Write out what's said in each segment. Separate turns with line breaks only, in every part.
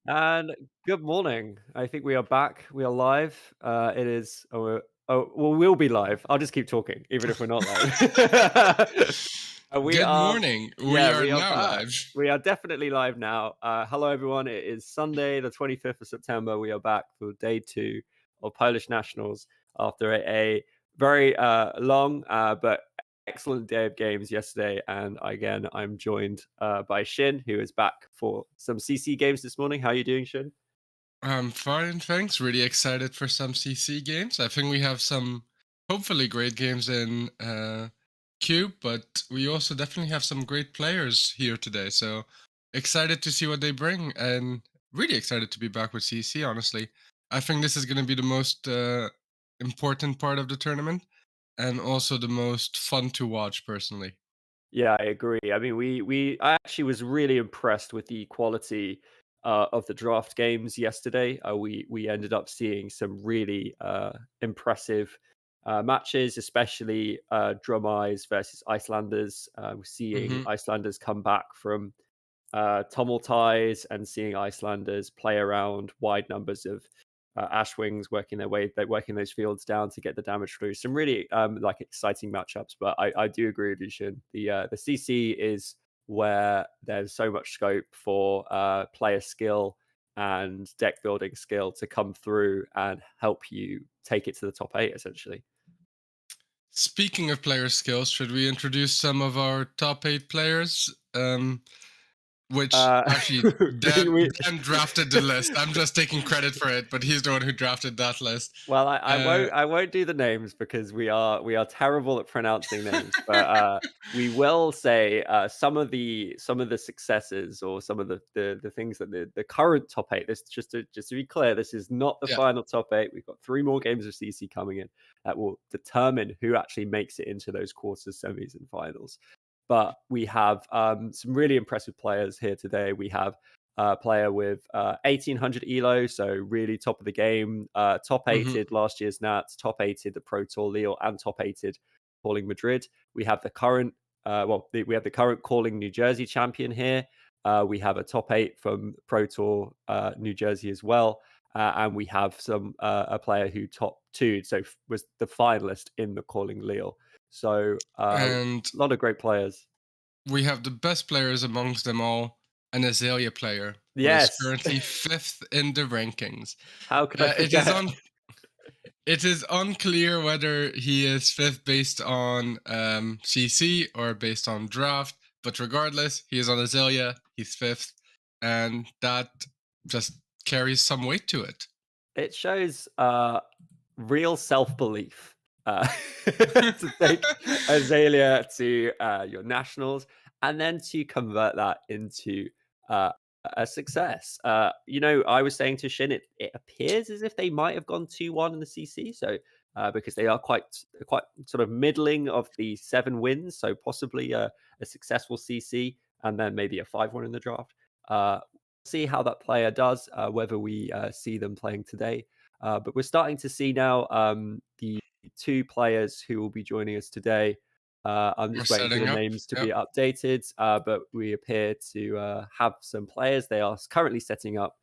And good morning. I think we are back. We are live. It is. Well, we'll be live. I'll just keep talking, even if we're not live. We
Good
are.
morning. We
Yeah,
are
we are
now
back.
live.
We are definitely live now. Hello, everyone. It is Sunday, the 25th of September. We are back for day two of Polish Nationals after a very long but excellent day of games yesterday. And again, I'm joined by Shin, who is back for some CC games this morning. How are you doing, Shin?
I'm fine, thanks. Really excited for some CC games. I think we have some hopefully great games in Cube, but we also definitely have some great players here today. So excited to see what they bring and really excited to be back with CC, honestly. I think this is going to be the most important part of the tournament and also the most fun to watch personally.
Yeah, I agree. I mean, I actually was really impressed with the quality of the draft games yesterday. We ended up seeing some really impressive matches, especially Drum Eyes versus Icelanders. We're seeing
Hmm.
Icelanders come back from tumultize and seeing Icelanders play around wide numbers of Ashwings working their way, they're working those fields down to get the damage through. Some really like exciting matchups, but I do agree with you, Shin. The CC is where there's so much scope for player skill and deck building skill to come through and help you take it to the top eight, essentially.
Speaking of player skills, should we introduce some of our top eight players? Which
Uh,
actually, Dan,
we,
Dan drafted the list. I'm just taking credit for it, but he's the one who drafted that list.
Well,
Uh,
I won't do the names because we are terrible at pronouncing names, but we will say some of the successes or some of the things that the current top eight. This just to be clear, this is not the
yeah.
final top eight. We've got three more games of CC coming in that will determine who actually makes it into those quarters, semis, and finals. But we have some really impressive players here today. We have player with 1800 elo, so really top of the game, top
Hmm.
eighted last year's Nats, top eighted the Pro Tour Lille, and top eighted calling Madrid. We have the current, we have the current calling New Jersey champion here. We have a top eight from Pro Tour New Jersey as well. And we have a player who top two, so was the finalist in the calling Lille. So a
And
lot of great players.
we have the best players amongst them all, an Azalea player who is
Yes,
currently fifth in the rankings.
how could I
It is
forget?
on. It is unclear whether he is fifth based on CC or based on draft, but regardless, he is on Azalea, he's fifth, and that just carries some weight to it.
It shows real self-belief to take Azalea to your nationals and then to convert that into uh, a success. I was saying to Shin, it appears as if they might have gone 2-1 in the CC, so because they are quite sort of middling of the 7 wins, so possibly a successful CC and then maybe a 5-1 in the draft. See how that player does, whether we see them playing today. But we're starting to see now the two players who will be joining us today. I'm
We're
just waiting for the
setting up.
names to
Yep.
be updated, but we appear to have some players. They are currently setting up.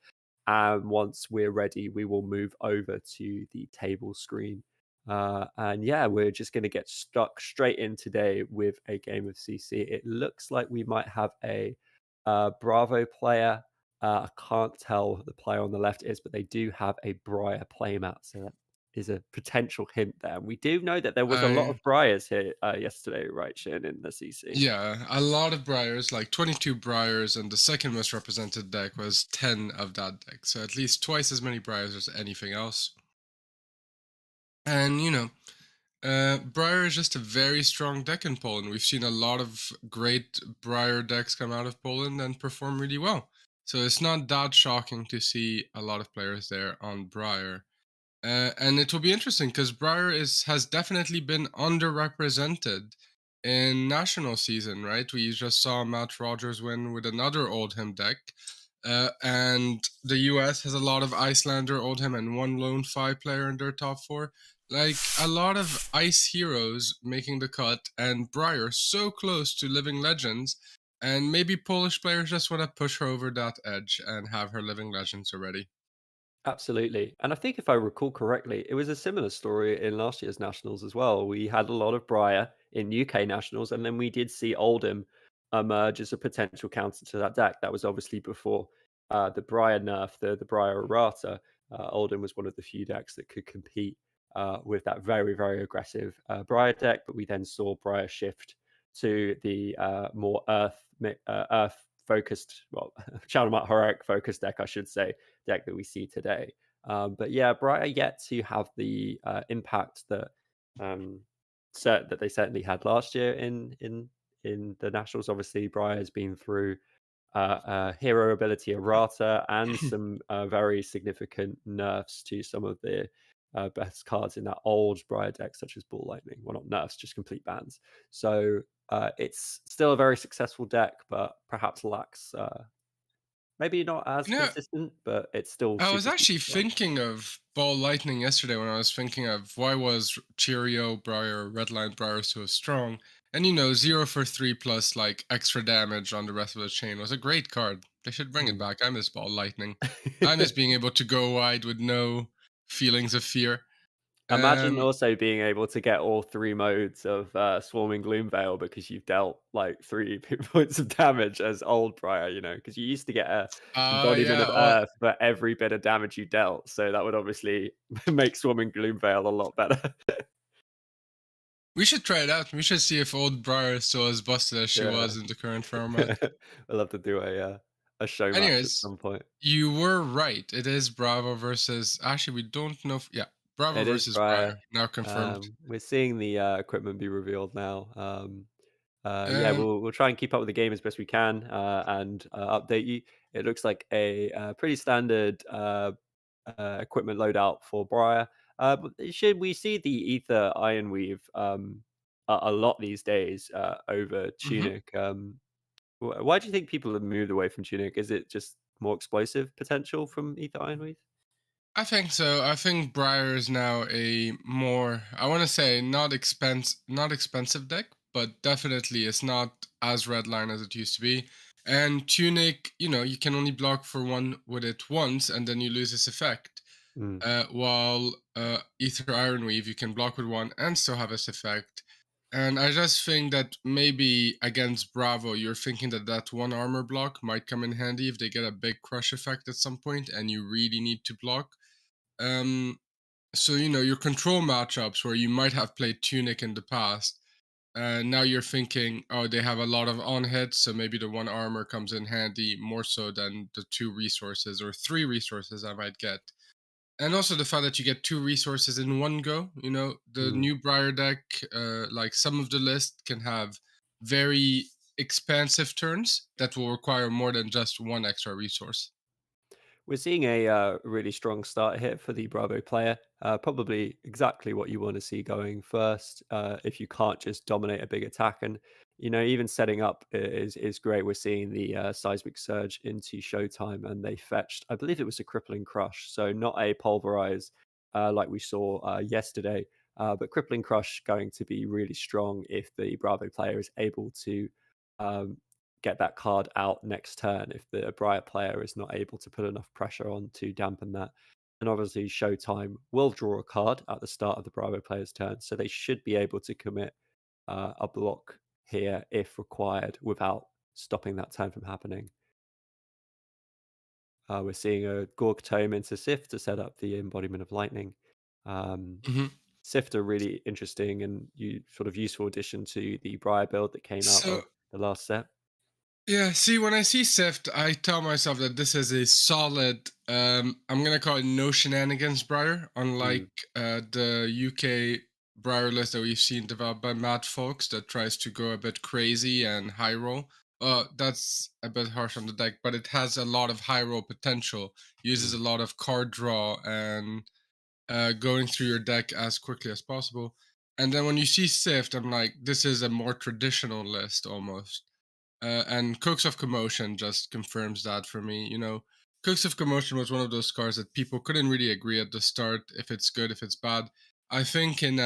And once we're ready, we will move over to the table screen. And yeah, we're just going to get stuck straight in today with a game of CC. It looks like we might have a Bravo player. I can't tell the player on the left is, but they do have a Briar playmat, so that is a potential hint there. And we do know that there was a lot
I
of Briars here yesterday, right, Shin, in the CC.
Yeah, a lot of Briars, like 22 Briars, and the second most represented deck was 10 of that deck. So at least twice as many Briars as anything else. And Briar is just a very strong deck in Poland. We've seen a lot of great Briar decks come out of Poland and perform really well. So it's not that shocking to see a lot of players there on Briar. And it will be interesting because Briar has definitely been underrepresented in national season, right? We just saw Matt Rogers win with another Oldhim deck. And the US has a lot of Icelander, Oldhim, and one lone 5 player in their top four. Like a lot of ice heroes making the cut, and Briar so close to living legends. And maybe Polish players just want to push her over that edge and have her living legends already.
Absolutely. And I think if I recall correctly, it was a similar story in last year's Nationals as well. We had a lot of Briar in UK Nationals, and then we did see Oldhim emerge as a potential counter to that deck. That was obviously before the Briar nerf, the Briar errata. Oldhim was one of the few decks that could compete with that very, very aggressive Briar deck, but we then saw Briar shift to the more Earth focused, well, Channel Heroic focused deck, I should say, deck that we see today. But yeah, Brighter yet to have the impact that that they certainly had last year in the Nationals. Obviously, Brighter has been through hero ability errata and some very significant nerfs to some of the best cards in that old Briar deck, such as Ball Lightning. Well, not nerfs, just complete bans. So it's still a very successful deck, but perhaps lacks maybe not as
You know,
consistent, but it's still
I was
super, super
actually
strong.
thinking of Ball Lightning yesterday when I was thinking of why was Cheerio Briar, Redline Briar so strong? And 0 for 3 plus like extra damage on the rest of the chain was a great card. They should bring it
Mm.
back. I miss Ball Lightning. I miss being able to go wide with no feelings of fear.
Imagine
Um,
also being able to get all 3 modes of, Swarming Gloomveil because you've dealt, like, 3 points of damage as old Briar, because you used to get a embodiment
yeah,
of Earth for every bit of damage you dealt, so that would obviously make Swarming Gloomveil a lot better.
we should try it out. We should see if old Briar is still as busted as she
Yeah.
was in the current format.
I'd love to do a show match at
Anyways,
some point.
you were right. It is Bravo versus. Actually, we don't know. Yeah, Bravo
It is
versus Briar.
Briar.
Now confirmed.
We're seeing the, equipment be revealed now. Yeah,
Um,
we'll try and keep up with the game as best we can, and update you. It looks like a pretty standard equipment loadout for Briar. But should we see the Ether Iron Weave a lot these days over
mhm.
Tunic? Why do you think people have moved away from Tunic? Is it just more explosive potential from Ether Iron Weave?
I think so. I think Briar is now a more. I want to say not expensive deck, but definitely it's not as redline as it used to be. And Tunic, you can only block for one with it once, and then you lose its effect.
Mm,
While Ether Ironweave, you can block with one and still have this effect. And I just think that maybe against Bravo, you're thinking that that one armor block might come in handy if they get a big crush effect at some point and you really need to block. Um, so, your control matchups where you might have played Tunic in the past, now you're thinking, oh, they have a lot of on hits, so maybe the one armor comes in handy more so than the 2 resources or 3 resources I might get. And also the fact that you get 2 resources in one go. The
mm.
new Briar deck, like some of the list can have very expansive turns that will require more than just one extra resource.
We're seeing a really strong start here for the Bravo player. Probably exactly what you want to see going first. If you can't just dominate a big attack, and even setting up is great. We're seeing the seismic surge into Showtime, and they fetched. I believe it was a crippling crush, so not a pulverize like we saw yesterday, but crippling crush going to be really strong if the Bravo player is able to. Um, get that card out next turn if the Briar player is not able to put enough pressure on to dampen that. And obviously, Showtime will draw a card at the start of the Bravo player's turn, so they should be able to commit a block here if required without stopping that turn from happening. We're seeing a Gorg Tome into Sift to set up the embodiment of lightning. Um,
hmm
Sift are really interesting and sort of useful addition to the Briar build that came out
So
of the last set.
yeah, see, when I see Sift, I tell myself that this is a solid. I'm gonna call it no shenanigans Briar,
Mm,
unlike the UK Briar list that we've seen developed by Matt Folks that tries to go a bit crazy and high roll. That's a bit harsh on the deck, but it has a lot of high roll potential. Uses
mm.
a lot of card draw and going through your deck as quickly as possible. And then when you see Sift, I'm like, this is a more traditional list almost. And Cooks of Commotion just confirms that for me. Cooks of Commotion was one of those cards that people couldn't really agree at the start if it's good, if it's bad. I think in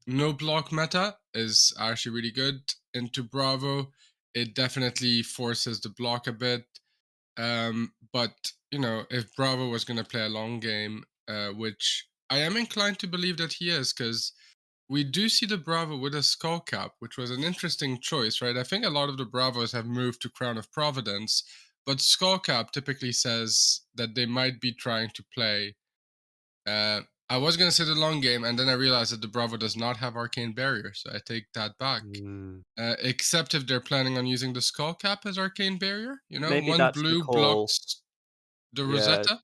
no block meta is actually really good. Into Bravo, it definitely forces the block a bit. But if Bravo was going to play a long game, which I am inclined to believe that he is, because we do see the Bravo with a skull cap, which was an interesting choice, right? I think a lot of the Bravos have moved to Crown of Providence, but skull cap typically says that they might be trying to play. I was going to say the long game, and then I realized that the Bravo does not have Arcane Barrier, so I take that back.
Mm.
Except if they're planning on using the skull cap as Arcane Barrier.
Maybe
One
that's the
blue
call.
blocks the
Yeah,
Rosetta.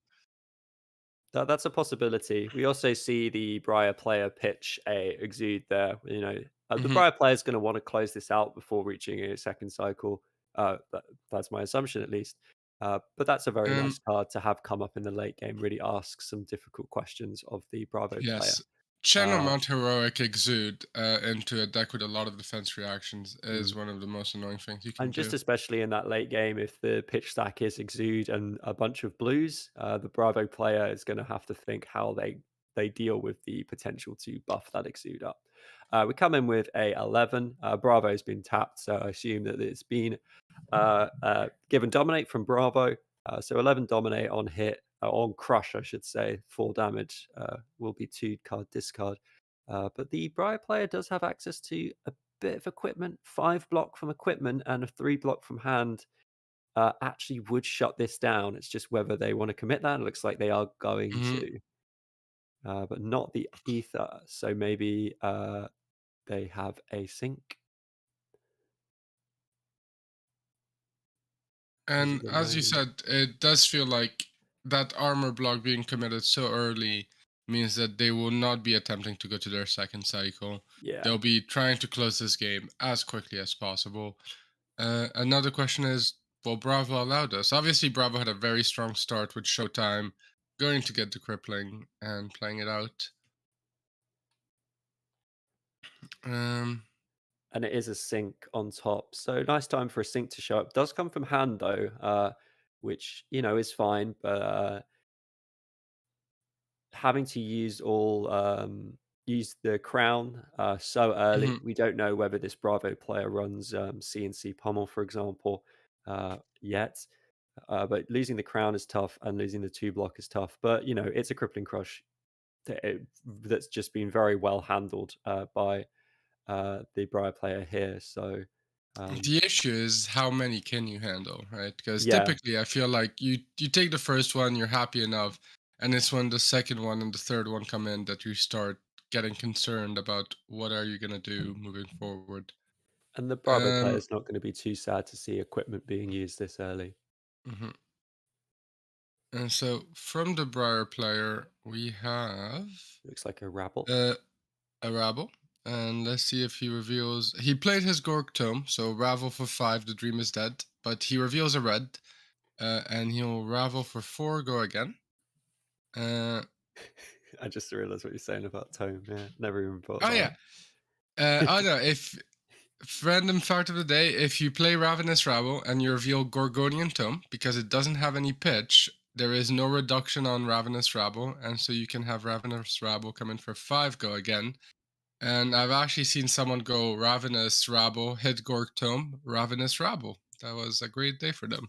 that's a possibility. We also see the Briar player pitch a exude there. The
Hmm.
Briar player is going to want to close this out before reaching a second cycle. That's my assumption, at least. But that's a very
Um,
nice card to have come up in the late game. Really ask some difficult questions of the Bravo player.
yes. Channel
Uh,
Mount Heroic Exude into a deck with a lot of defense reactions is
mm.
one of the most annoying things you can
And just
do.
especially in that late game, if the pitch stack is exude and a bunch of blues, the Bravo player is going to have to think how they deal with the potential to buff that exude up. We come in with a 11. Bravo's been tapped, so I assume that it's been given dominate from Bravo. So 11 dominate on hit, on crush, I should say. 4 damage will be 2 card discard. But the Briar player does have access to a bit of equipment. 5 block from equipment and a 3 block from hand actually would shut this down. It's just whether they want to commit that. It looks like they are going
Hmm.
to, but not the ether. So maybe they have a sync.
And
Possible
as you
moment.
said, it does feel like that armor block being committed so early means that they will not be attempting to go to their second cycle.
Yeah.
They'll be trying to close this game as quickly as possible. Another question is, well, Bravo allowed us. Obviously, Bravo had a very strong start with Showtime going to get the crippling and playing it out. Um,
And it is a sync on top. So nice time for a sync to show up. Does come from hand though, which is fine, but having to use the crown so early,
mhm.
we don't know whether this Bravo player runs CNC pummel, for example, yet. But losing the crown is tough, and losing the 2 block is tough. But it's a crippling crush that's just been very well handled by the Briar player here. So
The issue is how many can you handle, right? Because
yeah,
typically I feel like you take the first one, you're happy enough, and it's when the second one and the third one come in that you start getting concerned about what are you gonna do moving forward.
and the Bravo player
Um,
is not going to be too sad to see equipment being used this early.
mhm. And so from the Briar player, we have
Looks like a rabble.
uh, a Rabble. And let's see if he reveals. He played his Gork Tome, so Ravel for 5, the dream is dead. But he reveals a red, and he'll Ravel for 4, go again. Uh,
I just realized what you're saying about tone. Yeah, never even thought
oh,
about
yeah. Oh, no. If random fact of the day, if you play Ravenous Rabble and you reveal Gorgonian Tome, because it doesn't have any pitch, there is no reduction on Ravenous Rabble, and so you can have Ravenous Rabble come in for 5, go again. And I've actually seen someone go Ravenous Rabble, hit Gork Tome, Ravenous Rabble. That was a great day for them.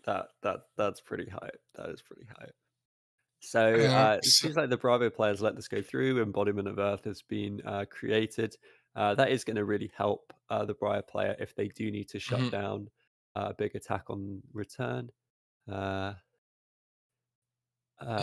that's pretty high. That is pretty high. So it
So,
seems like the Bravo players let this go through. Embodiment of Earth has been created. That is going to really help the Briar player if they do need to shut
mhm.
down a big attack on return. Uh,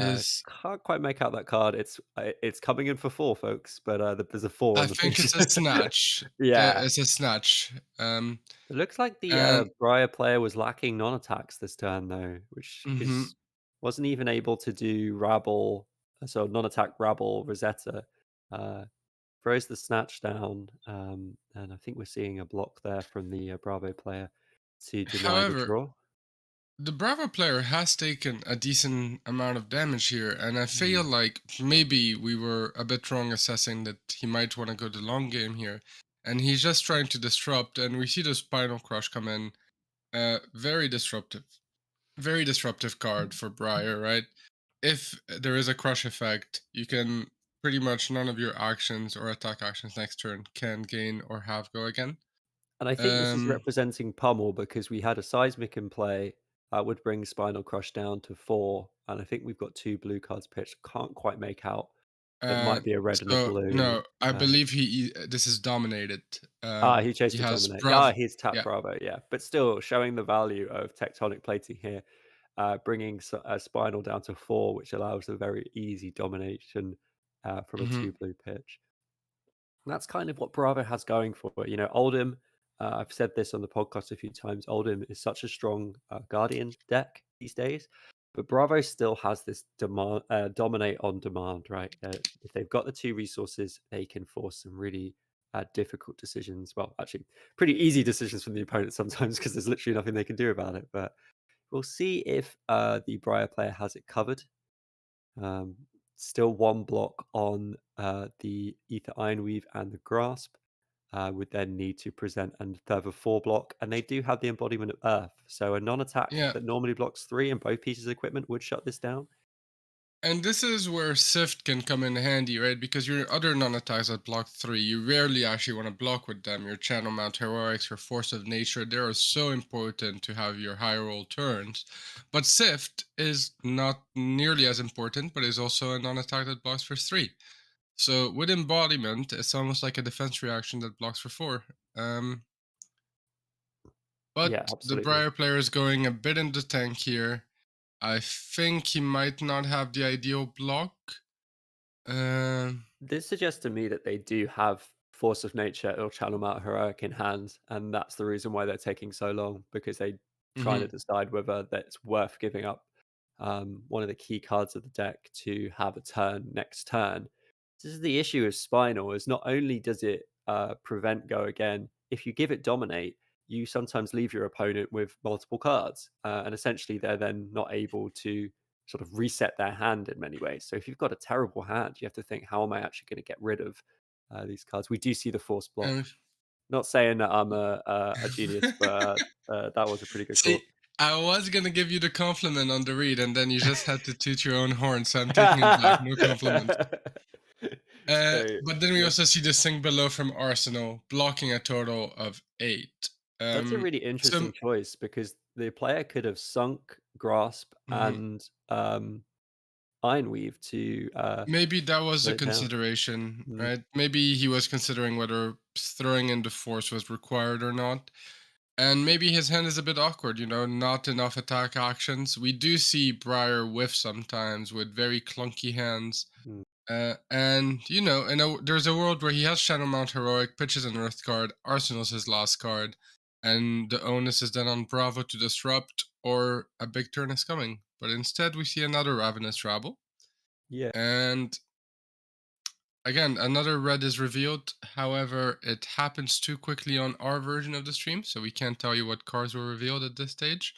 is
can't quite make out that card. It's coming in for 4, folks, but there's a 4
I
on the
think
face.
it's a snatch.
Yeah,
It's a snatch.
it looks like the
And
Briar player was lacking non-attacks this turn though, which
mhm.
is wasn't even able to do rabble, so non-attack rabble Rosetta. Uh, throws the snatch down, and I think we're seeing a block there from the Bravo player to deny the
However,
draw.
the Bravo player has taken a decent amount of damage here, and I feel
Mm.
like maybe we were a bit wrong assessing that he might want to go the long game here. And he's just trying to disrupt, and we see the Spinal Crush come in. Very disruptive. Very disruptive card for Briar, right? If there is a crush effect, you can pretty much none of your actions or attack actions next turn can gain or have go again.
And I think this is
Um,
representing Pummel because we had a Seismic in play that would bring Spinal Crush down to 4, and I think we've got 2 blue cards pitched. Can't quite make out. It
uh,
might be a red and a
so
blue.
no, I believe this is dominated.
He chose
He
to
has
dominate.
Brav.
He's tapped
Yeah.
Bravo, yeah. But still showing the value of tectonic plating here, bringing Spinal down to 4, which allows a very easy domination from a
Hmm.
2 blue pitch. And that's kind of what Bravo has going for it. Oldhim, I've said this on the podcast a few times, Oldhim is such a strong Guardian deck these days, but Bravo still has this dominate on demand, right? If they've got the 2 resources, they can force some really difficult decisions. Well, actually, pretty easy decisions from the opponent sometimes because there's literally nothing they can do about it. But we'll see if the Briar player has it covered. Um, Still one block on the Ether Ironweave and the Grasp. Would then need to present a further 4 block, and they do have the embodiment of Earth. So a non-attack
Yeah.
that normally blocks 3 and both pieces of equipment would shut this down.
And this is where Sift can come in handy, right? Because your other non-attacks at block 3, you rarely actually want to block with them. Your Channel Mount Heroics, your Force of Nature, they are so important to have your high roll turns. But Sift is not nearly as important, but is also a non-attack that blocks for 3. So with Embodiment, it's almost like a defense reaction that blocks for 4. Um,
Yeah,
but the
absolutely.
Briar player is going a bit in the tank here. I think he might not have the ideal block.
This suggests to me that they do have Force of Nature or Channel Mount Heroic in hand, and that's the reason why they're taking so long, because they're trying to
Mhm.
decide whether that's worth giving up one of the key cards of the deck to have a turn next turn. This is the issue with Spinal, is not only does it prevent go again, if you give it Dominate, you sometimes leave your opponent with multiple cards, and essentially they're then not able to sort of reset their hand in many ways. So if you've got a terrible hand, you have to think, how am I actually going to get rid of these cards? We do see the force block.
Um,
Not saying that I'm a genius, but that was a pretty good
See,
call.
I was gonna give you the compliment on the read, and then you just had to toot your own horn, so I'm taking it back. No compliment.
So
But then we
yeah,
also see this thing below from Arsenal, blocking a total of 8.
that's a
Um,
really
so
interesting choice because the player could have sunk Grasp
mhm.
and Ironweave to
Maybe that was
slow
a
it down.
consideration,
Mm,
right? Maybe he was considering whether throwing in the force was required or not. And maybe his hand is a bit awkward, not enough attack actions. We do see Briar whiff sometimes with very clunky hands.
mm.
There's a world where he has Shadow Mount Heroic, pitches an Earth card, Arsenal's his last card, and the onus is then on Bravo to disrupt, or a big turn is coming. But instead, we see another Ravenous Rabble.
Yeah.
And again, another red is revealed. However, it happens too quickly on our version of the stream, so we can't tell you what cards were revealed at this stage.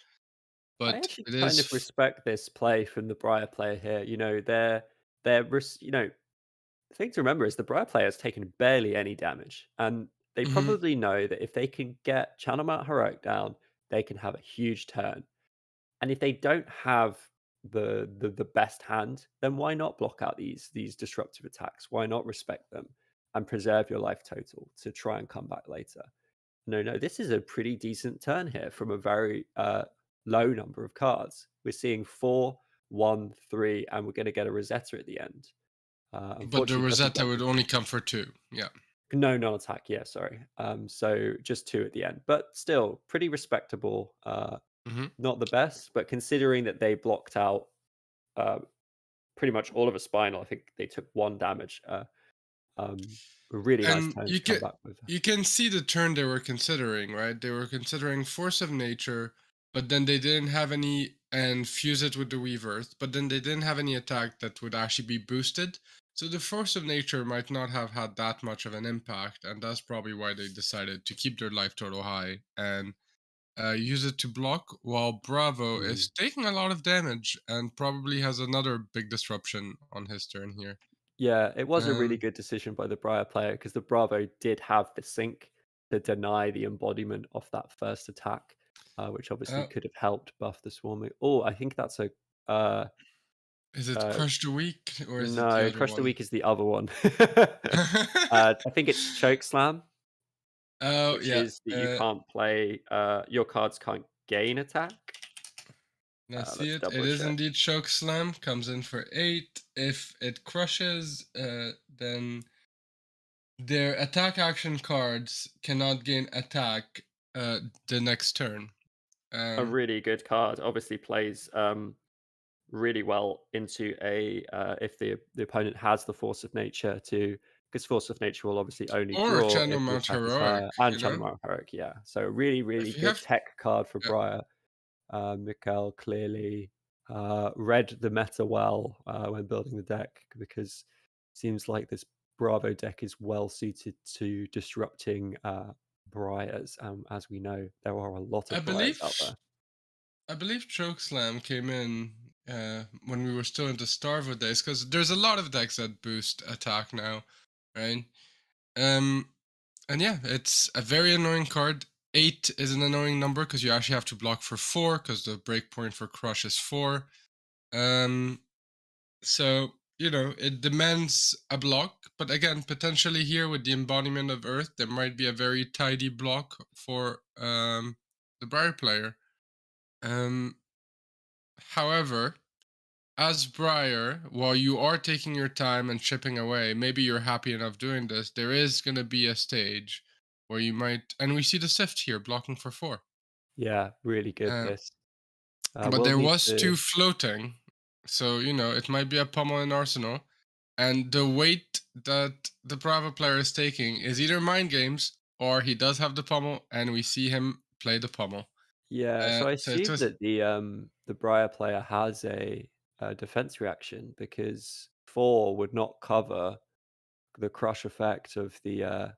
I
But
actually
it
kind
is.
of respect this play from the Briar player here. The thing to remember is the Briar player has taken barely any damage, and they
Mhm.
probably know that if they can get Channel Mount Heroic down, they can have a huge turn. And if they don't have the best hand, then why not block out these disruptive attacks? Why not respect them and preserve your life total to try and come back later? No, this is a pretty decent turn here from a very low number of cards. We're seeing 4, 1, 3, and we're going to get a Rosetta at the end.
But the
Unfortunately, it doesn't
Rosetta
block
would
the
only come for 2. Yeah.
no non-attack. Yeah, sorry. So just 2 at the end, but still pretty respectable.
Mhm.
Not the best, but considering that they blocked out uh, pretty much all of a spinal, I think they took 1 damage. Um, a really nice
And
turn
you
to come
can
back with.
you can see the turn they were considering, right? They were considering Force of Nature, but then they didn't have any, and fuse it with the Weavers, but then they didn't have any attack that would actually be boosted. So the Force of Nature might not have had that much of an impact, and that's probably why they decided to keep their life total high and use it to block, while Bravo
Mm.
is taking a lot of damage and probably has another big disruption on his turn here.
Yeah, it was a really
Um,
good decision by the Briar player because the Bravo did have the sync to deny the embodiment of that first attack, which obviously
uh,
could have helped buff the swarming. Oh, I think that's a uh,
is it
uh,
Crush the Weak or is it the
no.
other
Crush the
one?
Weak is the other one. I think it's Choke Slam.
Oh
which
yeah.
is that you can't play, your cards can't gain attack.
I see
Let's
it.
double
It is
check.
indeed choke slam. Comes in for 8. If it crushes, then their attack action cards cannot gain attack the next turn.
A
Um,
really good card. Obviously plays really well into a if the opponent has the force of nature to, because force of nature will obviously only
or
draw
Channel
if the
Mount
attack is
Heroic,
higher, and
you know?
Channel Mount Heroic, yeah. So really, really
If you
good
have.
tech card for
Yeah,
Briar. Mikkel clearly read the meta well when building the deck, because it seems like this Bravo deck is well suited to disrupting Briars. As we know, there are a lot
I
of Briars
believe
out there.
I believe choke slam came in when we were still into Starvo days, because there's a lot of decks that boost attack now, right? Um, and yeah, it's a very annoying card. 8 is an annoying number because you actually have to block for 4 because the breakpoint for crush is 4. Um, so it demands a block, but again, potentially here with the embodiment of Earth, there might be a very tidy block for the Briar player. Um, However, as Briar, while you are taking your time and chipping away, maybe you're happy enough doing this, there is going to be a stage where you might, and we see the Sift here blocking for 4.
Yeah, really good
Uh,
this.
but
We'll
there
need
was
to.
2 floating, so it might be a pummel in Arsenal, and the weight that the Brava player is taking is either mind games or he does have the pummel, and we see him play the pummel.
Yeah, so I
So it
assume
was.
that the Briar player has a defense reaction, because 4 would not cover the crush effect of the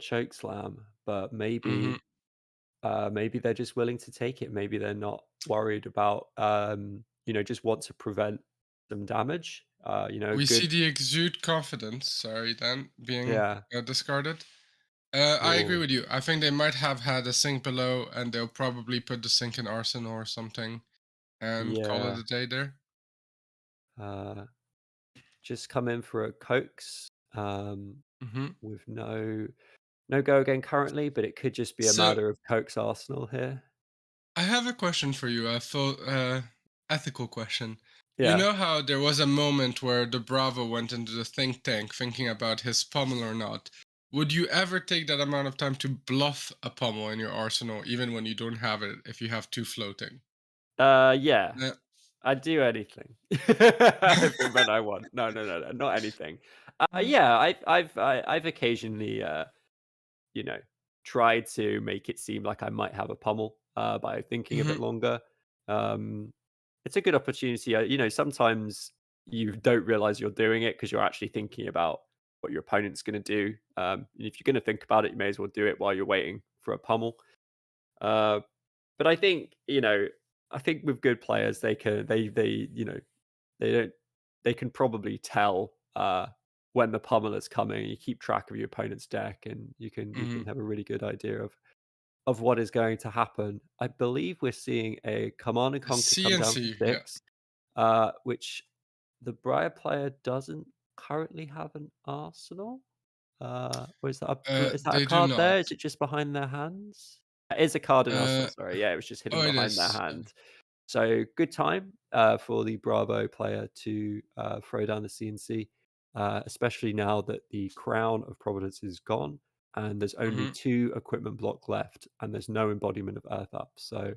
choke slam, but
Mhm.
maybe they're just willing to take it. Maybe they're not worried about just want to prevent some damage.
We see
Good.
the exude confidence, sorry, then being
Yeah.
discarded. I agree
Oh,
with you. I think they might have had a sink below, and they'll probably put the sink in Arsenal or something and call it
yeah.
a day there.
Uh, just come in for a coax
Hmm.
with no go again currently, but it could just be a
So
matter of coax Arsenal here.
I have a question for you, a full ethical question. You
Yeah.
know how there was a moment where the Bravo went into the think tank thinking about his pummel or not? Would you ever take that amount of time to bluff a pummel in your arsenal, even when you don't have it, if you have 2 floating?
Yeah.
Uh,
I'd do anything if and when I want. No, no, no, no, not anything. Yeah, I've occasionally, you know, tried to make it seem like I might have a pummel by thinking a bit
mhm.
longer. Um, it's a good opportunity. Sometimes you don't realize you're doing it because you're actually thinking about what your opponent's going to do. And if you're going to think about it, you may as well do it while you're waiting for a pummel. Uh, but I think with good players, they don't they can probably tell when the pummel is coming. You keep track of your opponent's deck, and you can
Mhm.
have a really good idea of what is going to happen. I believe we're seeing a Command and Conquer come down for
CNC, yeah.
6, which the Briar player doesn't currently have an Arsenal. Or is that a
They do
card
not.
there? Is it just behind their hands? It is a card in Arsenal,
Uh,
sorry. Yeah, it was just hidden
oh, it
behind their
is.
hand. So good time for the Bravo player to throw down the CNC, especially now that the Crown of Providence is gone and there's only
Mhm.
2 equipment block left, and there's no embodiment of Earth up. So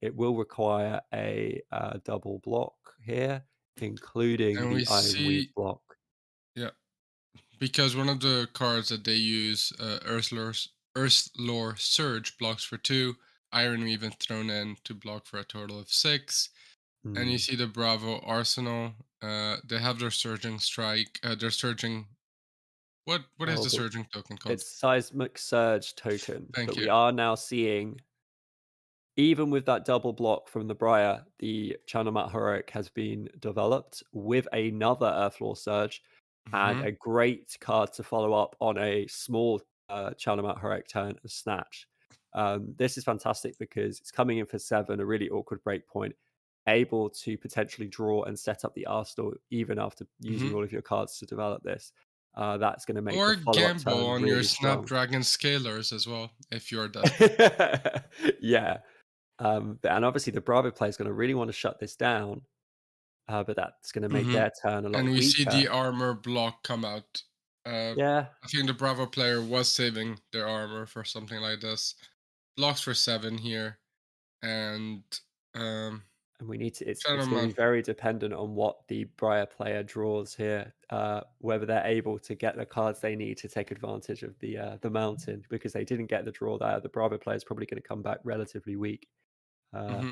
it will require a double block here, including
And we
the Iron Weave
see,
block.
yeah, because one of the cards that they use, Earth Lore Surge, blocks for 2. Iron Weave thrown in to block for a total of 6. And you
Mm.
see the Bravo Arsenal. They have their Surging Strike. Their Surging. What is
Oh,
the Surging token called?
it's Seismic Surge token, but
Thank
we
you.
are now seeing, even with that double block from the Briar, the Channel Mat Heroic has been developed with another Earthlore Surge and
Hmm.
a great card to follow up on a small Channel Mat Heroic turn of Snatch. This is fantastic because it's coming in for 7, a really awkward breakpoint, able to potentially draw and set up the arsenal even after using
Hmm.
all of your cards to develop this. That's going to make the
Or
follow-up
gamble
turn
on your
really strong.
Snapdragon scalars as well if you're desperate.
Yeah. And obviously the Bravo player is going to really want to shut this down, but that's going to make
Hmm.
their turn a
And
lot
we see
weaker.
the armor block come out.
Yeah,
I think the Bravo player was saving their armor for something like this. Blocks for 7 here, and um,
and we need to. It's
Shadow
going to be
Mount.
very dependent on what the Briar player draws here, whether they're able to get the cards they need to take advantage of the mountain, because they didn't get the draw there. The Bravo player is probably going to come back relatively weak, uh,
Hmm.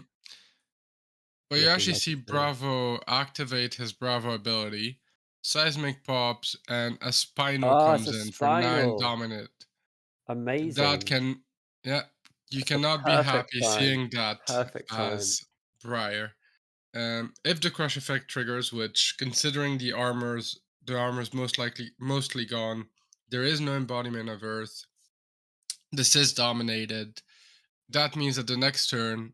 But you
looking
actually
like
see
it's gonna.
Bravo activate his Bravo ability. Seismic pops, and a Spino
Oh, it's
comes
a
in for 9
spinal.
dominate. That
Amazing.
can, yeah, you
That's the
cannot be
perfect
happy
time.
seeing that
Perfect time.
as Briar. If the crush effect triggers, which considering the armor's mostly gone, there is no embodiment of Earth. This is dominated. That means that the next turn,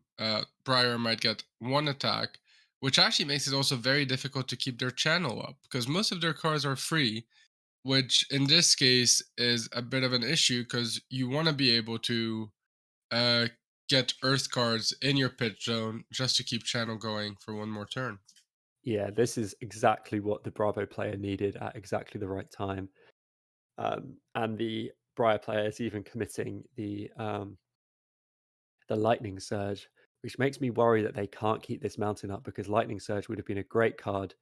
Briar might get one attack, which actually makes it also very difficult to keep their channel up because most of their cards are free, which in this case is a bit of an issue because you want to be able to uh, get Earth cards in your pitch zone just to keep channel going for one more turn.
Yeah, this is exactly what the Bravo player needed at exactly the right time. And the Briar player is even committing the Lightning Surge, which makes me worry that they can't keep this mountain up, because Lightning Surge would have been a great card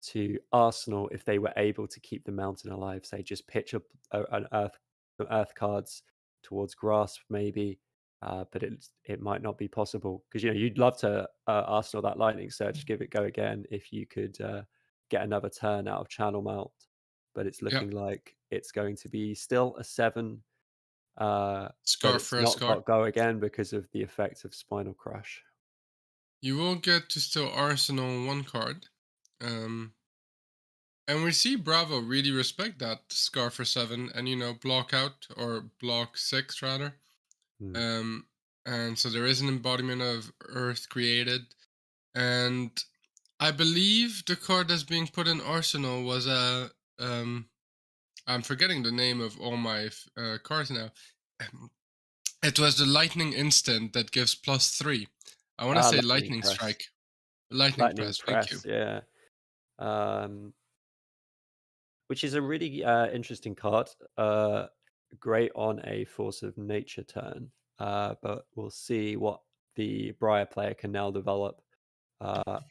to Arsenal if they were able to keep the mountain alive. Say, just pitch up an Earth cards towards Grasp, maybe, but it might not be possible, because you'd love to Arsenal that Lightning Surge, give it go again if you could get another turn out of Channel Mount, but it's
Yeah,
looking like it's going to be still a 7, but
Scarf
it's
for a
not
Scar.
got go again because of the effect of Spinal Crush.
You will get to still Arsenal one card. Um, and we see Bravo really respect that Scarf for 7 and, block out or block 6 rather.
Mm.
Um, and so there is an embodiment of Earth created. And I believe the card that's being put in Arsenal was a. I'm forgetting the name of all my cards now. It was the Lightning Instant that gives +3. I want to say
Lightning
Lightning
Press.
Strike. Lightning
Lightning
Press, thank you.
Press, yeah. Um, which is a really, interesting card. Great on a Force of Nature turn, but we'll see what the Briar player can now develop. Uh,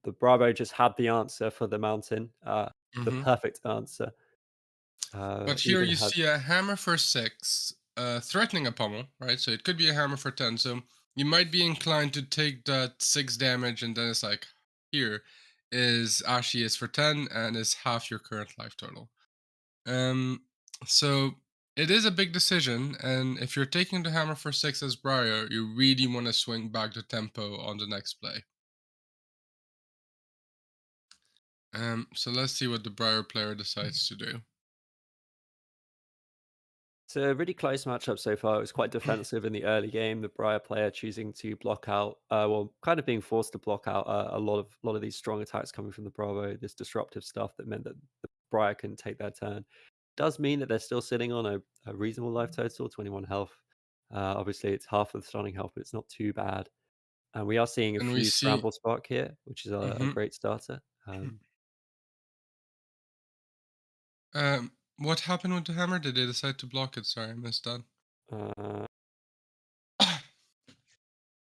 the Bravo just had the answer for the mountain, the
Hmm.
perfect answer.
But here
Even
you
had
see a hammer for 6, threatening a pummel, right? So it could be a hammer for 10. So you might be inclined to take that 6 damage, and then it's like, here is actually is for 10 and is half your current life total. Um, so it is a big decision, and if you're taking the hammer for 6 as Briar, you really want to swing back the tempo on the next play. So let's see what the Briar player decides to do.
It's a really close matchup so far. It was quite defensive in the early game. The Briar player choosing to block out, well, kind of being forced to block out a lot of these strong attacks coming from the Bravo. This disruptive stuff that meant that the Briar can take their turn. Does mean that they're still sitting on a reasonable life total, 21 health. Obviously, it's half of the stunning health, but it's not too bad. And we are seeing a
And we
fused
see.
Bramble Spark here, which is a
Mhm.
great starter.
What happened with the hammer? Did they decide to block it? Sorry, I missed that.
Uh,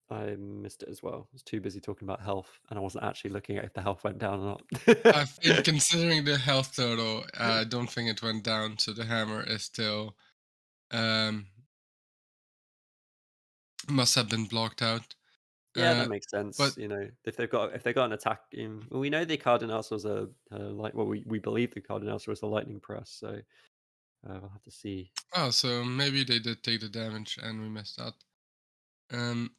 I missed it as well. I was too busy talking about health, and I wasn't actually looking at if the health went down or
I think
not.
considering the health total, I don't think it went down, so the hammer is still um must have been blocked out.
Yeah, that
Uh,
makes sense.
but
If they've got an attack in, well, we know the Cardinals was we believe the Cardinals was a lightning press, so we'll have to see.
so maybe they did take the damage and we missed that.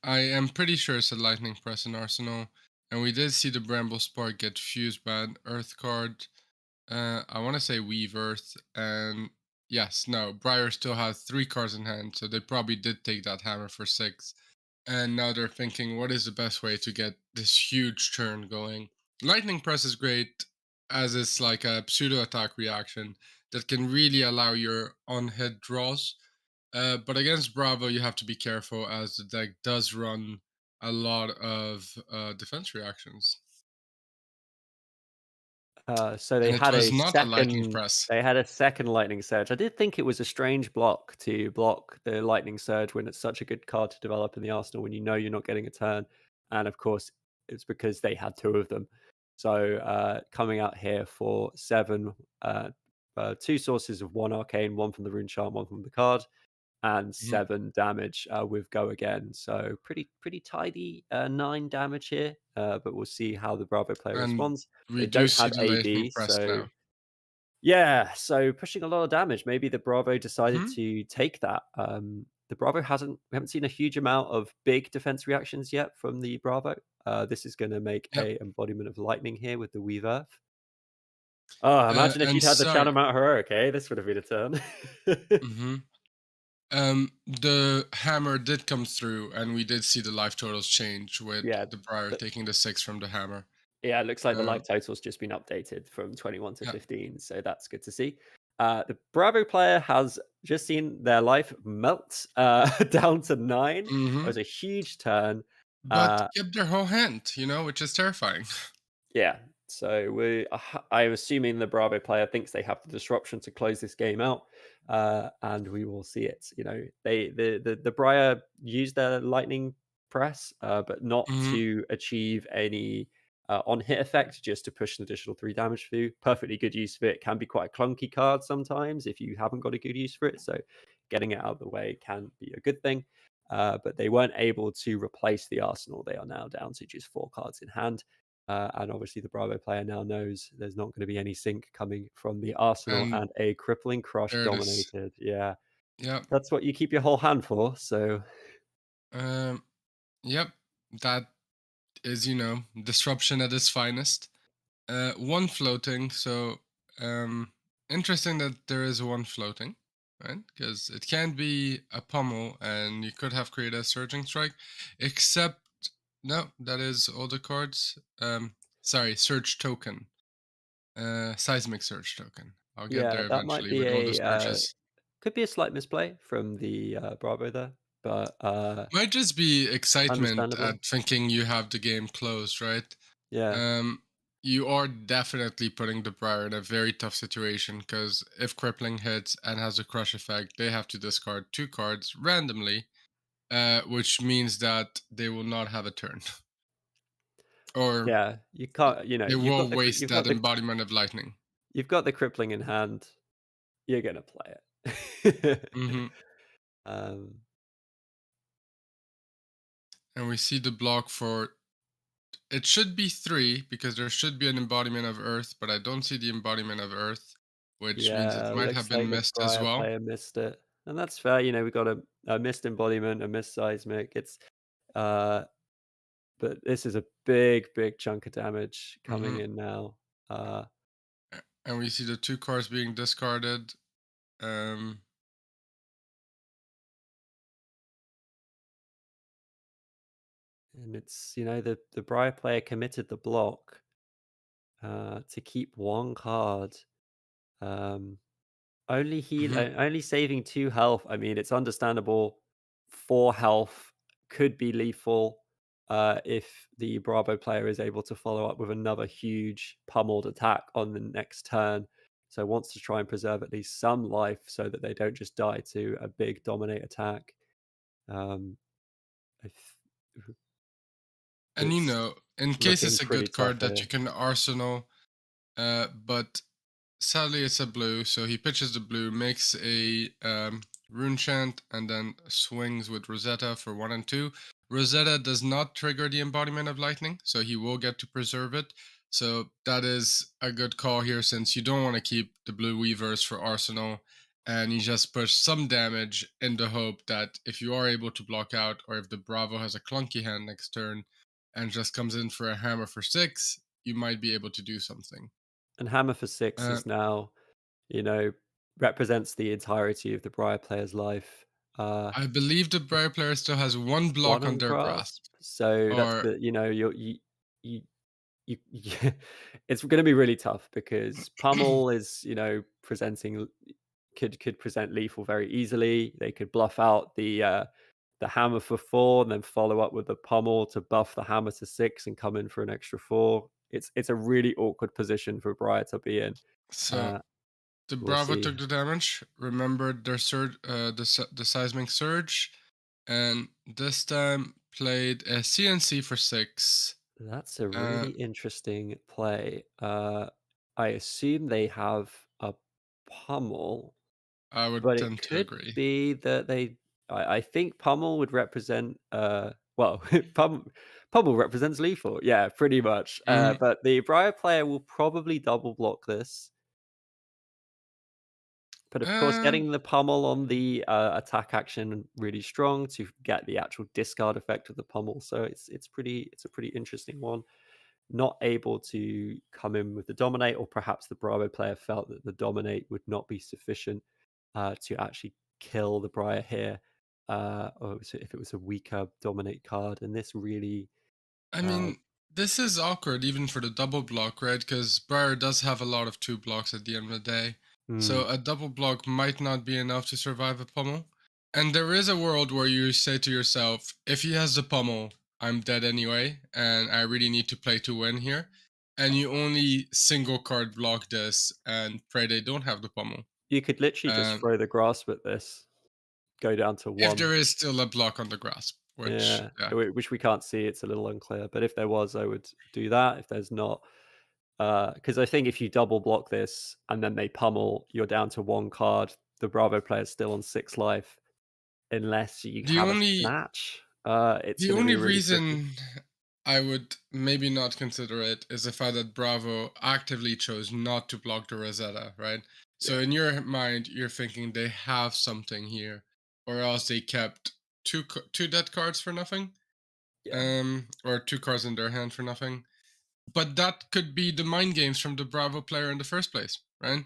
I am pretty sure it's a lightning press in Arsenal, and we did see the Bramble Spark get fused by an Earth card. I want to say Weave Earth, and yes, no, Briar still has 3 cards in hand, so they probably did take that hammer for 6. And now they're thinking, what is the best way to get this huge turn going? Lightning Press is great as it's like a pseudo attack reaction that can really allow your on-hit draws. But against Bravo, you have to be careful as the deck does run a lot of defense reactions.
So
And it was not a lightning press.
they had a second lightning surge. I did think it was a strange block to block the lightning surge when it's such a good card to develop in the arsenal when you know you're not getting a turn. And of course, it's because they had two of them. So coming out here for 7, two sources of 1 arcane, 1 from the rune charm, 1 from the card, and
Mhm.
7 damage with go again. So pretty tidy 9 damage here. But we'll see how the Bravo player
And
responds.
we
They
do
don't
see
have
the lightning
AD,
press
so
now.
yeah, so pushing a lot of damage. Maybe the Bravo decided
Mhm.
to take that. The Bravo hasn't we haven't seen a huge amount of big defense reactions yet from the Bravo. This is going to make
Yep.
a embodiment of lightning here with the Weave Earth. Oh, imagine if
And
you'd had the
sorry.
Shadow Mount Heroic, eh? This would have been a turn.
Mhm. The hammer did come through, and we did see the life totals change with
Yeah,
the Briar taking the 6 from the hammer.
yeah, it looks like the life
Um,
total's just been updated from 21 to
yeah.
15, so that's good to see. The Bravo player has just seen their life melt down to 9. It
Mhm.
was a huge turn.
But
Uh,
kept their whole hand, which is terrifying.
yeah, so I'm assuming the Bravo player thinks they have the disruption to close this game out, and we will see it. The Briar used their lightning press, but not
Mhm.
to achieve any on hit effect, just to push an additional 3 damage through. Perfectly good use of it. Can be quite a clunky card sometimes if you haven't got a good use for it. So getting it out of the way can be a good thing. But they weren't able to replace the arsenal. They are now down to just 4 cards in hand. And obviously, the Bravo player now knows there's not going to be any sync coming from the Arsenal,
And
and a crippling crush
there it is.
dominated. Yeah,
Yep.
that's what you keep your whole hand for. So,
Um, yep. That is, disruption at its finest. One floating. So, um, interesting that there is one floating, right? Because it can be a pummel, and you could have created a surging strike. Except, no, that is all the cards. Sorry, surge token. Seismic surge token. I'll get
yeah,
there
that might
eventually
be
with all the
a
surges.
could be a slight misplay from the Bravo there, but
Might just be excitement
understandable.
at thinking you have the game closed, right?
Yeah,
Um, you are definitely putting the Briar in a very tough situation because if Crippling hits and has a crush effect, they have to discard 2 cards randomly, which means that they will not have a turn, or
yeah, you can't.
they will waste that embodiment of lightning.
you've got the crippling in hand. You're gonna play it.
Hmm.
um,
And we see the block for it should be 3 because there should be an embodiment of Earth, but I don't see the embodiment of Earth, which means it
Yeah,
might have
looks
been
like the
missed as
Briar
well.
player missed it, and that's fair. We got a missed embodiment, a missed seismic. Uh, but this is a big chunk of damage coming
Hmm.
in now. Uh,
And we see the 2 cards being discarded. Um,
and it's the Briar player committed the block to keep 1 card. Um,
mhm.
only saving 2 health. I mean, it's understandable. 4 health could be lethal, if the Bravo player is able to follow up with another huge pummeled attack on the next turn. So wants to try and preserve at least some life so that they don't just die to a big dominate attack. Um, I th
And
it's
in case
looking
it's a
pretty
good
tough
card that you
here.
can arsenal, but sadly it's a blue, so he pitches the blue, makes a rune chant, and then swings with Rosetta for 1 and 2. Rosetta does not trigger the embodiment of lightning, so he will get to preserve it. So that is a good call here, since you don't want to keep the blue weavers for arsenal, and you just push some damage in the hope that if you are able to block out, or if the Bravo has a clunky hand next turn and just comes in for a hammer for 6, you might be able to do something.
And Hammer for 6
Uh,
is now, you know, represents the entirety of the Briar player's life.
I believe the Briar player still has 1 block
1
on
on
their
grasp.
grasp.
So that's
Or
the you it's going to be really tough because Pummel is, presenting could present lethal very easily. They could bluff out the hammer for 4 and then follow up with the Pummel to buff the hammer to 6 and come in for an extra 4. It's a really awkward position for Briar to be in.
So
Uh,
the
we'll
Bravo
see.
took the damage. Remembered their surge, the seismic surge, and this time played a CNC for 6.
That's a
Uh,
really interesting play. I assume they have a Pummel.
I would
But it
tend to
could
agree.
be that I think Pummel would represent, well, Pummel represents lethal, yeah, pretty much,
Mhm.
but the Briar player will probably double block this, but of course,
Uh,
getting the Pummel on the, attack action really strong to get the actual discard effect of the Pummel, so it's a pretty interesting one. Not able to come in with the dominate, or perhaps the Bravo player felt that the dominate would not be sufficient to actually kill the Briar here, or if it was a weaker dominate card, and this really,
I
uh,
mean, this is awkward even for the double block, right? Because Briar does have a lot of 2 blocks at the end of the day.
mm,
So a double block might not be enough to survive a pummel. And there is a world where you say to yourself, if he has the pummel, I'm dead anyway, and I really need to play to win here. And you only single card block this and pray they don't have the pummel.
you could literally just
Um,
throw the grasp at this, go down to
if
1.
there is still a block on the grasp, which,
Yeah,
yeah.
which we can't see, it's a little unclear, but if there was, I would do that. If there's not, because I think if you double block this and then they pummel, you're down to 1 card. The Bravo player's still on 6 life. Unless you
The
have a
only
snatch, it's
The
gonna be
only
really tricky.
reason I would maybe not consider it is the fact that Bravo actively chose not to block the Rosetta, right?
Yeah,
So in your mind, you're thinking they have something here, or else they kept two dead cards for nothing,
yeah,
or 2 cards in their hand for nothing. But that could be the mind games from the Bravo player in the first place, right?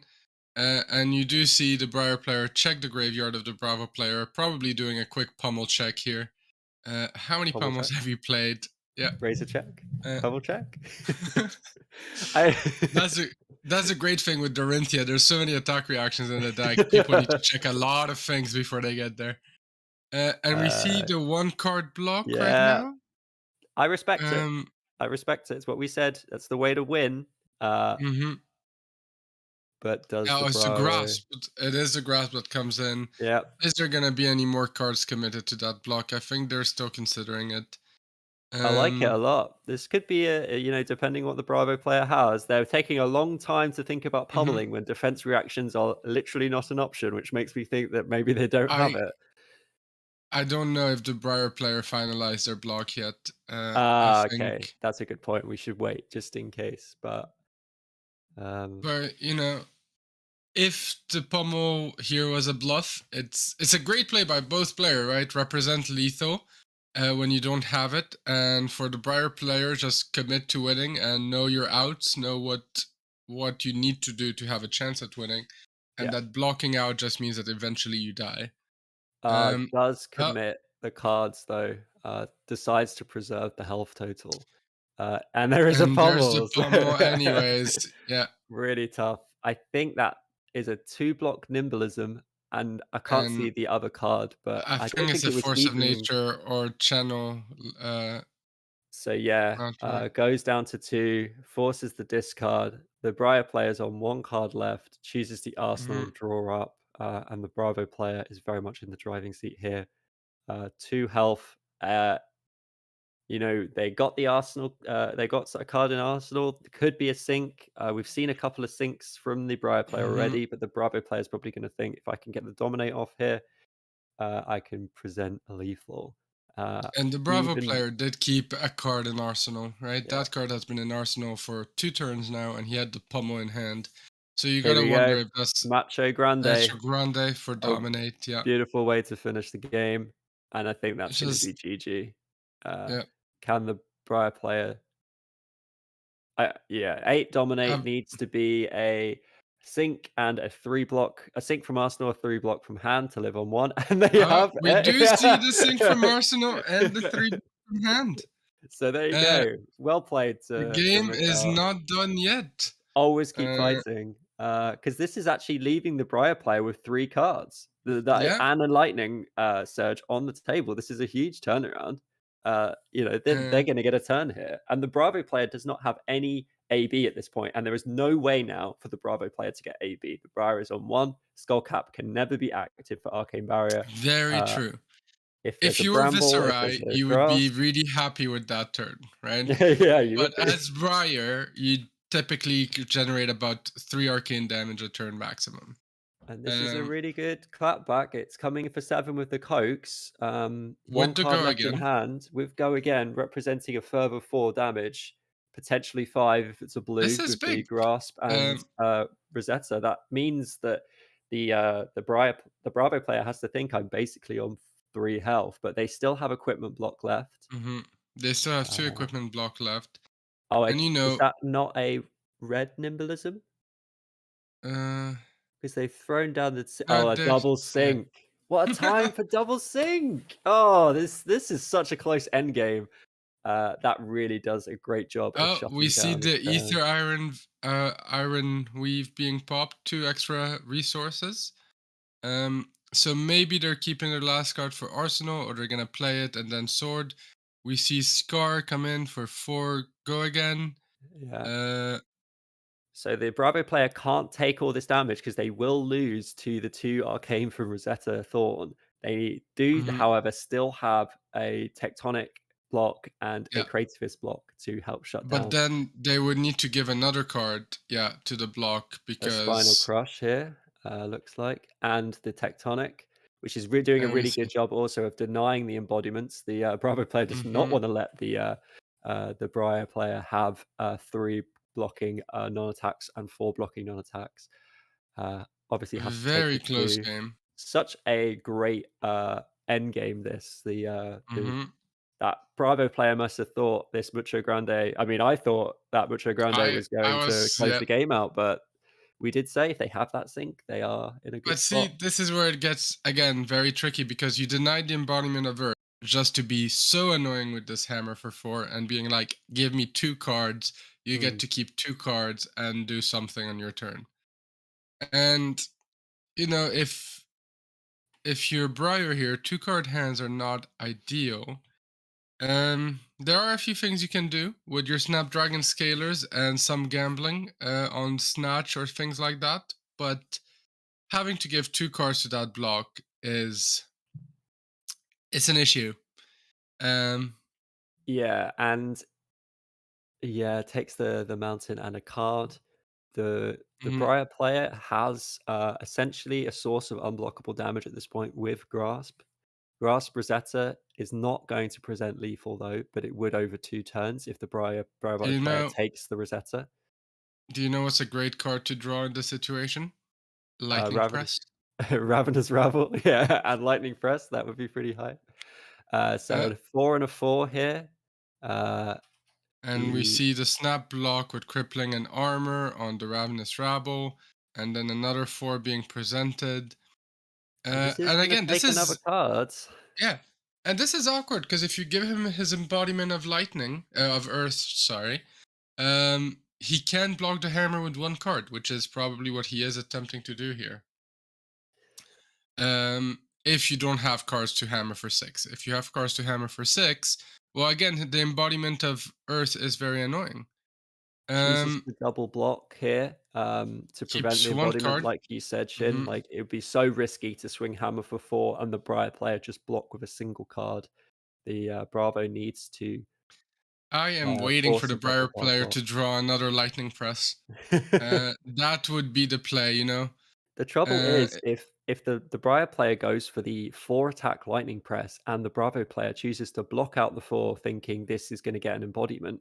And you do see the Briar player check the graveyard of the Bravo player, probably doing a quick pummel check here. How many
pummel
pummels
check,
have you played? Yeah.
razor check,
Uh,
pummel check. I
that's a that's a great thing with Dorinthia. There's so many attack reactions in the deck. People need to check a lot of things before they get there. And we see
uh,
the 1 card block right
yeah,
now.
I respect it.
Um,
I respect it. It's what we said. That's the way to win. Uh,
mhm.
but does the
Oh, it's the
Bravo?
grasp. It is the grasp that comes in.
Yeah,
Is there gonna be any more cards committed to that block? I think they're still considering it.
I like it a
Um,
lot. This could be depending what the Bravo player has, they're taking a long time to think about
mhm.
pummeling when defense reactions are literally not an option, which makes me think that maybe they don't have
I
it.
I don't know if the Briar player finalized their block yet. I
Ah, okay.
think,
That's a good point. We should wait just in case. Um,
but if the pommel here was a bluff, it's a great play by both player, right? Represent lethal when you don't have it, and for the Briar player, just commit to winning and know your outs, know what you need to do to have a chance at winning, and
yeah.
that blocking out just means that eventually you die. Um,
Does
oh,
commit the cards though. Decides to preserve the health total. And there is a
and there's the
pummel.
pommel,
So
anyways. Yeah,
really tough. I think that is a 2 block nimblism, and I can't see
and
the other card, but
I
I
think
don't
it's
think
a
it was
force of
even.
nature or channel.
So yeah,
Not right.
goes down to 2, forces the discard. The Briar player's on 1 card left, chooses the Arsenal
Mhm.
to draw up, and the Bravo player is very much in the driving seat here. 2 health. They got the Arsenal. They got a card in Arsenal. Could be a sync. We've seen a couple of syncs from the Briar player
Mhm.
already, but the Bravo player is probably going to think if I can get the dominate off here, I can present a lethal. Uh,
And the Bravo
even
player did keep a card in Arsenal, right?
Yeah.
That card has been in Arsenal for 2 turns now, and he had the pummel in hand. So you
Here
gotta
we
wonder
go.
if that's
Macho Grande.
extra grande for
A
dominate. Yeah,
beautiful way to finish the game, and I think that's
it's
going to be
just
GG. Uh,
yeah.
can the Briar player yeah, 8 dominate
Have,
needs to be a sync and a 3 block, a sync from Arsenal, a 3 block from hand to live on 1, and they have
we
it.
do see the sync from Arsenal and the 3 from hand.
So there you
Uh,
go. Well played
the
to
game
miss
is
out.
not done yet.
Always keep
Uh,
fighting, because this is actually leaving the Briar player with 3 cards. That
yeah.
and a lightning, surge on the table. This is a huge turnaround. They're
Uh,
gonna get a turn here, and the Bravo player does not have any AB at this point, and there is no way now for the Bravo player to get AB. The Briar is on 1, Skullcap can never be active for Arcane Barrier.
very
Uh,
true.
if there's
If
a
you were
Bramble, if there's
Viserai,
a
you would be
Grass,
really happy with that turn, right?
yeah, you
But
would be.
as Briar, you typically could generate about 3 arcane damage a turn maximum.
And this is a
Um,
really good clapback. It's coming for 7 with the Cokes. One
would the
card
go
left in
again?
hand with Go Again, representing a further 4 damage, potentially 5 if it's a
This
blue
is
with the
big.
Grasp and
Um,
Rosetta. That means that the Bravo player has to think I'm basically on 3 health, but they still have equipment block left.
mhm. They still have 2
Uh,
equipment block left,
oh,
and
is that not a red Nimblism?
uh,
Because they've thrown down
no,
a
there's
double
yeah.
sync. What a time for double sync! Oh, this is such a close end game. That really does a great job of
Oh, we
shutting
see
down this
the
turn.
ether iron weave being popped, 2 extra resources. So maybe they're keeping their last card for Arsenal, or they're gonna play it and then sword. We see Scar come in for 4 go again.
Yeah.
Uh,
So the Bravo player can't take all this damage because they will lose to the 2 Arcane from Rosetta Thorn. They do,
mhm,
however, still have a Tectonic block and a
yeah.
Creativist block to help shut
But
down
then they would need to give another card, yeah, to the block
a Spinal
because
Crush here, looks like, and the Tectonic, which is doing a
let me
really
see.
good job also of denying the embodiments. The Bravo player does not
Hmm.
want to let the Briar player have 3 blocking non-attacks and 4 blocking non-attacks. Obviously, has to take
Very
the
close
2.
game.
Such a great end game. This the
Hmm.
that Bravo player must have thought this Mucho Grande. I mean, I thought that Mucho Grande was
I
going to
was
close
yeah.
the game out, but we did say if they have that sync, they are in a good
But see,
spot.
this is where it gets again very tricky because you denied the embodiment of Earth just to be so annoying with this hammer for 4 and being like, give me 2 cards, you get
Mm.
to keep 2 cards and do something on your turn. And you know, if you're Briar here, 2 card hands are not ideal. There are a few things you can do with your Snapdragon scalers and some gambling on Snatch or things like that, but having to give 2 cards to that block is it's an issue. Um,
Yeah, and yeah, takes the mountain and a card. The
mhm.
Briar player has essentially a source of unblockable damage at this point with Grasp. Grasp Rosetta is not going to present lethal though, but it would over 2 turns if the
Do
Bravo
you
player
know?
takes the Rosetta.
Do you know what's a great card to draw in this situation? Lightning
Ravenous
Press.
Ravenous Rabble, yeah, and Lightning Press, that would be pretty high.
Uh,
So a 4 and a 4 here. Uh,
and we
the
see the snap block with crippling and armor on the Ravenous Rabble, and then another 4 being presented.
and this is
And
gonna
again, this
take another
is
card.
yeah, and this is awkward because if you give him his embodiment of lightning, of earth, sorry, he can block the hammer with 1 card, which is probably what he is attempting to do here. If you don't have cards to hammer for 6. If you have cards to hammer for 6, well, again, the embodiment of earth is very annoying.
Chooses
Um,
to double block here, to prevent
keeps
the
one
embodiment,
card.
like you said, Shin.
Hmm.
Like, it would be so risky to swing hammer for 4 and the Briar player just block with a single card. The, Bravo needs to,
I am waiting for
force
the
a double
Briar
bar
player
block.
to draw another lightning press. That would be the play, you know.
The trouble
Uh,
is if the Briar player goes for the 4 attack lightning press and the Bravo player chooses to block out the 4 thinking this is gonna get an embodiment,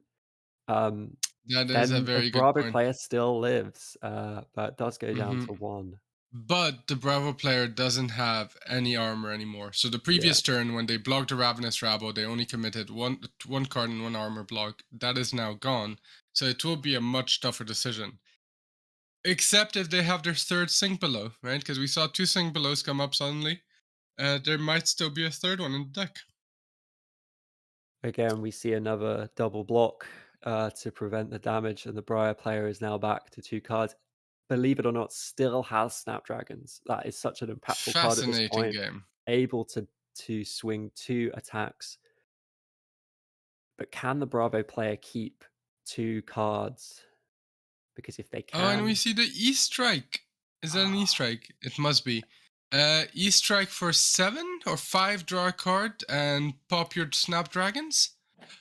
um,
that is a
then the
very good
Bravo
point.
player still lives, but it does go down
Hmm.
to 1.
But the Bravo player doesn't have any armor anymore. So the
Yeah.
previous turn, when they blocked the Ravenous Rabble, they only committed one card and 1 armor block. That is now gone. So it will be a much tougher decision. Except if they have their third sink below, right? Because we saw 2 sink belows come up suddenly. There might still be a third one in the deck.
Again, we see another double block to prevent the damage, and the Briar player is now back to 2 cards. Believe it or not, still has Snapdragons. That is such an impactful card at this
Fascinating
point.
game.
Able to swing 2 attacks. But can the Bravo player keep 2 cards? Because if they
Oh, and we
can,
see the E-Strike. Is that an
ah,
E-Strike? It must be. E-Strike for 7 or 5, draw a card and pop your Snapdragons.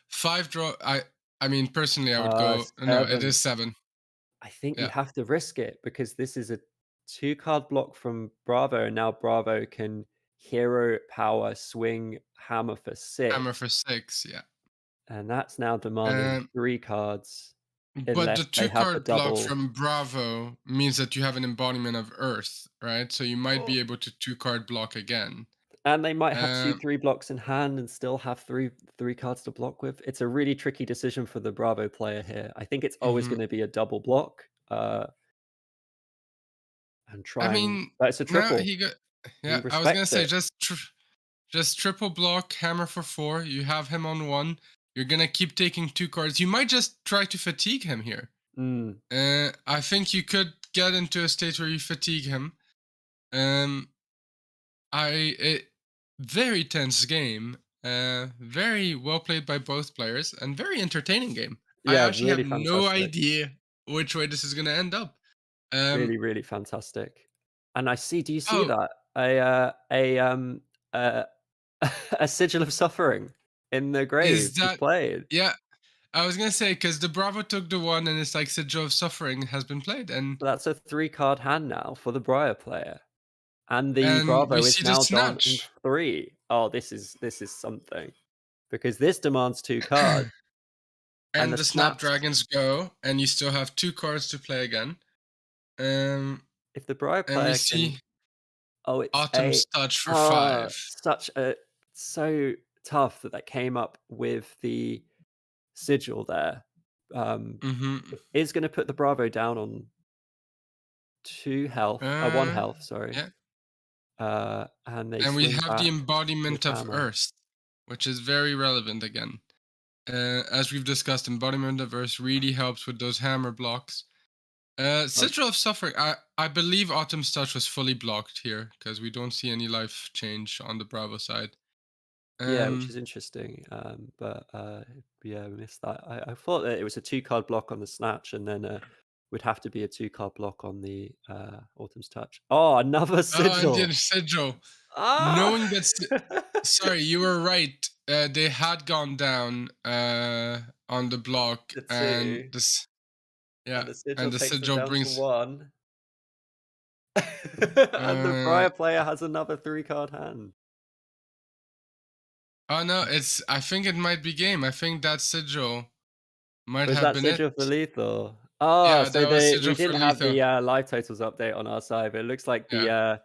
5 draw. I mean, personally, I would go. No, it
7.
is 7.
I think you
Yeah,
have to risk it because this is a 2-card block from Bravo, and now Bravo can hero power swing hammer for
hammer
6,
for 6. Yeah.
and that's now demanding
Um,
3 cards
but the
unless they
two
have the
card block
double.
from Bravo means that you have an embodiment of Earth, right? So you might
Oh,
be able to 2 card block again.
and they might have 2,
Um,
3 blocks in hand and still have 3 cards to block with. It's a really tricky decision for the Bravo player here. I think it's always
mhm.
gonna be a double block, and
I
try and
mean,
but it's a
now
triple.
he got.
He
Yeah, I was gonna
respects
say
it.
just triple block, hammer for 4. You have him on 1. You're gonna keep taking 2 cards. You might just try to fatigue him here.
Mm.
I think you could get into a state where you fatigue him. Um, very tense game. Very well played by both players and very entertaining game. I
Yeah,
actually have
really
no
fantastic.
idea which way this is gonna end up. Um,
Really, really fantastic. And I see do you see
oh,
that? Uh, a sigil of suffering in the grave
is
was
that?
played.
Yeah, I was gonna say because the Bravo took the one and it's like Sigil of Suffering has been played,
That's a 3-card hand now for the Briar player, and the
and we
Bravo is
see the
now down in
snatch
3. Oh, this is something, because this demands 2 cards, and
and
the
the
snaps
Snapdragons go, and you still have 2 cards to play again. Um,
if the Briar
and we
player can
see
oh, it's a
Autumn's Touch for
oh,
5.
such a so tough that came up with the sigil there.
Mm-hmm.
It is gonna put the Bravo down on 2 health 1
Uh,
health, sorry,
yeah,
and they
and we
swing
have the
back with
embodiment of
hammer.
Earth, which is very relevant again. As we've discussed, embodiment of Earth really helps with those hammer blocks.
Oh,
Sigil of Suffering. I believe Autumn's Touch was fully blocked here because we don't see any life change on the Bravo side.
yeah, which
Um.
is interesting, but, yeah, we missed that. I thought that it was a 2-card block on the snatch, and then, would have to be a 2-card block on the, Autumn's Touch. Oh, another
Oh, and the
sigil!
Sigil.
Ah!
Knowing that. Sorry, you were right. They had gone down on the block,
The
and
2,
this. Yeah,
and the sigil
and the
takes them
Sigil
down to
brings.
1. And the
Uh.
Briar player has another 3-card hand.
Oh no, it's. I think it might be game. I think that Sigil might
Was
have
that
been it.
sigil for lethal? Oh,
Yeah,
so
that was
they we
Sigil for
didn't have
lethal.
the, live totals update on our side, but it looks like
Yeah.
the,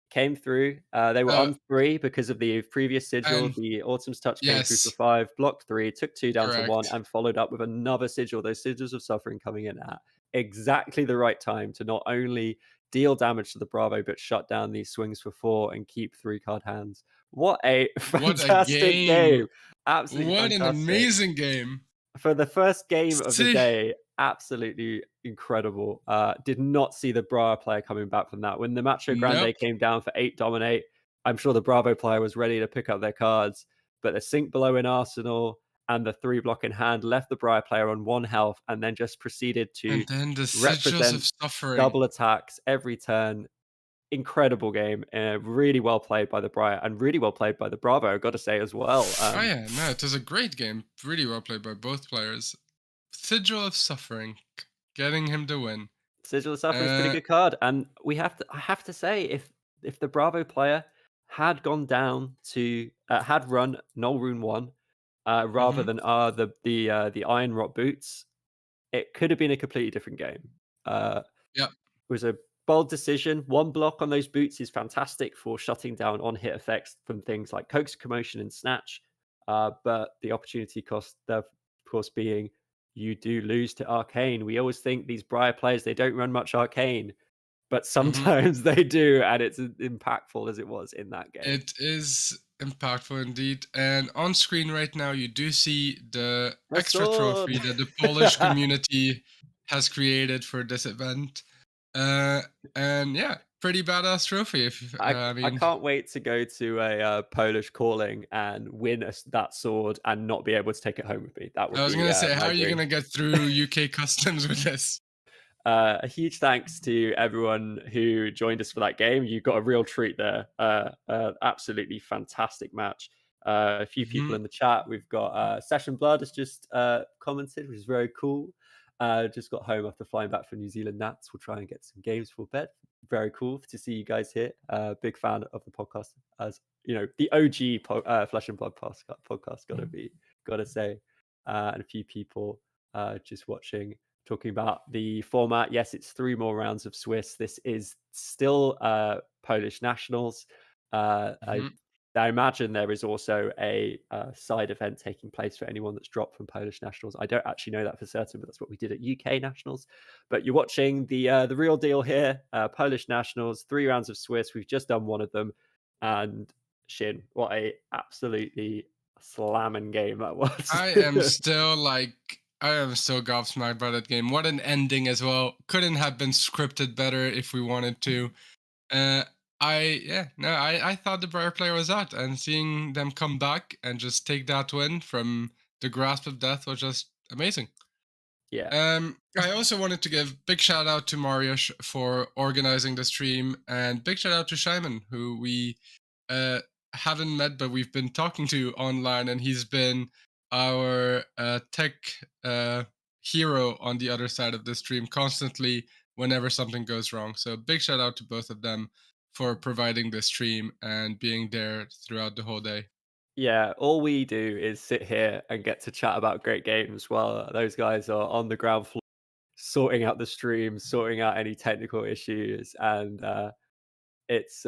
came through. They were
Uh,
on 3 because of the previous sigil.
and
The Autumn's Touch came through for
yes,
5, blocked 3, took 2 down to 1,
correct.
and followed up with another sigil. Those sigils of suffering coming in at exactly the right time to not only deal damage to the Bravo, but shut down these swings for 4 and keep 3-card hands. What a
What a
fantastic
game!
game! Absolutely
What an
fantastic.
amazing game!
For the first game of the
See,
day, absolutely incredible. Did not see the Briar player coming back from that. When the Macho
nope.
Grande came down for 8 dominate, I'm sure the Bravo player was ready to pick up their cards, but the sink below in Arsenal and the 3 block in hand left the Briar player on 1 health and then just proceeded to
And then the Sigils of
represent
Suffering.
double attacks every turn. Incredible game, really well played by the Briar and really well played by the Bravo, I've got to say as well.
Oh yeah, no, it was a great game. Really well played by both players. Sigil of Suffering, getting him the win.
Sigil of Suffering is a pretty
Uh,
good card, and I have to say, if the Bravo player had gone down to had run Null Rune 1, rather
mhm.
than the Iron Rot boots, it could have been a completely different game.
Yeah.
It was a bold decision. 1 block on those boots is fantastic for shutting down on-hit effects from things like Coax, Commotion, and Snatch, but the opportunity cost, of course, being you do lose to Arcane. We always think these Briar players, they don't run much Arcane, but
Mhm.
sometimes they do, and it's as impactful as it was in that game.
It is impactful indeed. And on screen right now, you do see the
The
extra
sword.
trophy that the Polish community has created for this event. Uh, and yeah, pretty badass trophy. If I
I
mean,
can't wait to go to a Polish calling and win that sword and not be able to take it home with me. That
I
would
was
be
gonna say, how
my
are you
dream.
gonna get through UK customs with this?
A huge thanks to everyone who joined us for that game. You got a real treat there. Absolutely fantastic match. A few people
Hmm.
in the chat. We've got Session Blood has just commented, which is very cool. Just got home after flying back from New Zealand Nats. We'll try and get some games for bed. Very cool to see you guys here. Big fan of the podcast, as you know, the OG Flesh and Blood podcast. Gotta say, and a few people just watching, talking about the format. Yes, it's 3 more rounds of Swiss. This is still Polish nationals.
Hmm.
I imagine there is also a side event taking place for anyone that's dropped from Polish nationals. I don't actually know that for certain, but that's what we did at UK nationals. But you're watching the real deal here. Polish nationals, 3 rounds of Swiss. We've just done one of them, and Shin, what a absolutely slamming game that was.
I am still gobsmacked by that game. What an ending as well. Couldn't have been scripted better if we wanted to. Uh, I thought the Briar player was out, and seeing them come back and just take that win from the grasp of death was just amazing.
Yeah.
I also wanted to give big shout out to Mariusz for organizing the stream, and big shout out to Shaiman, who we uh, haven't met, but we've been talking to online, and he's been our tech hero on the other side of the stream constantly whenever something goes wrong. So big shout out to both of them for providing the stream and being there throughout the whole day.
Yeah, all we do is sit here and get to chat about great games while those guys are on the ground floor sorting out the stream, sorting out any technical issues, and it's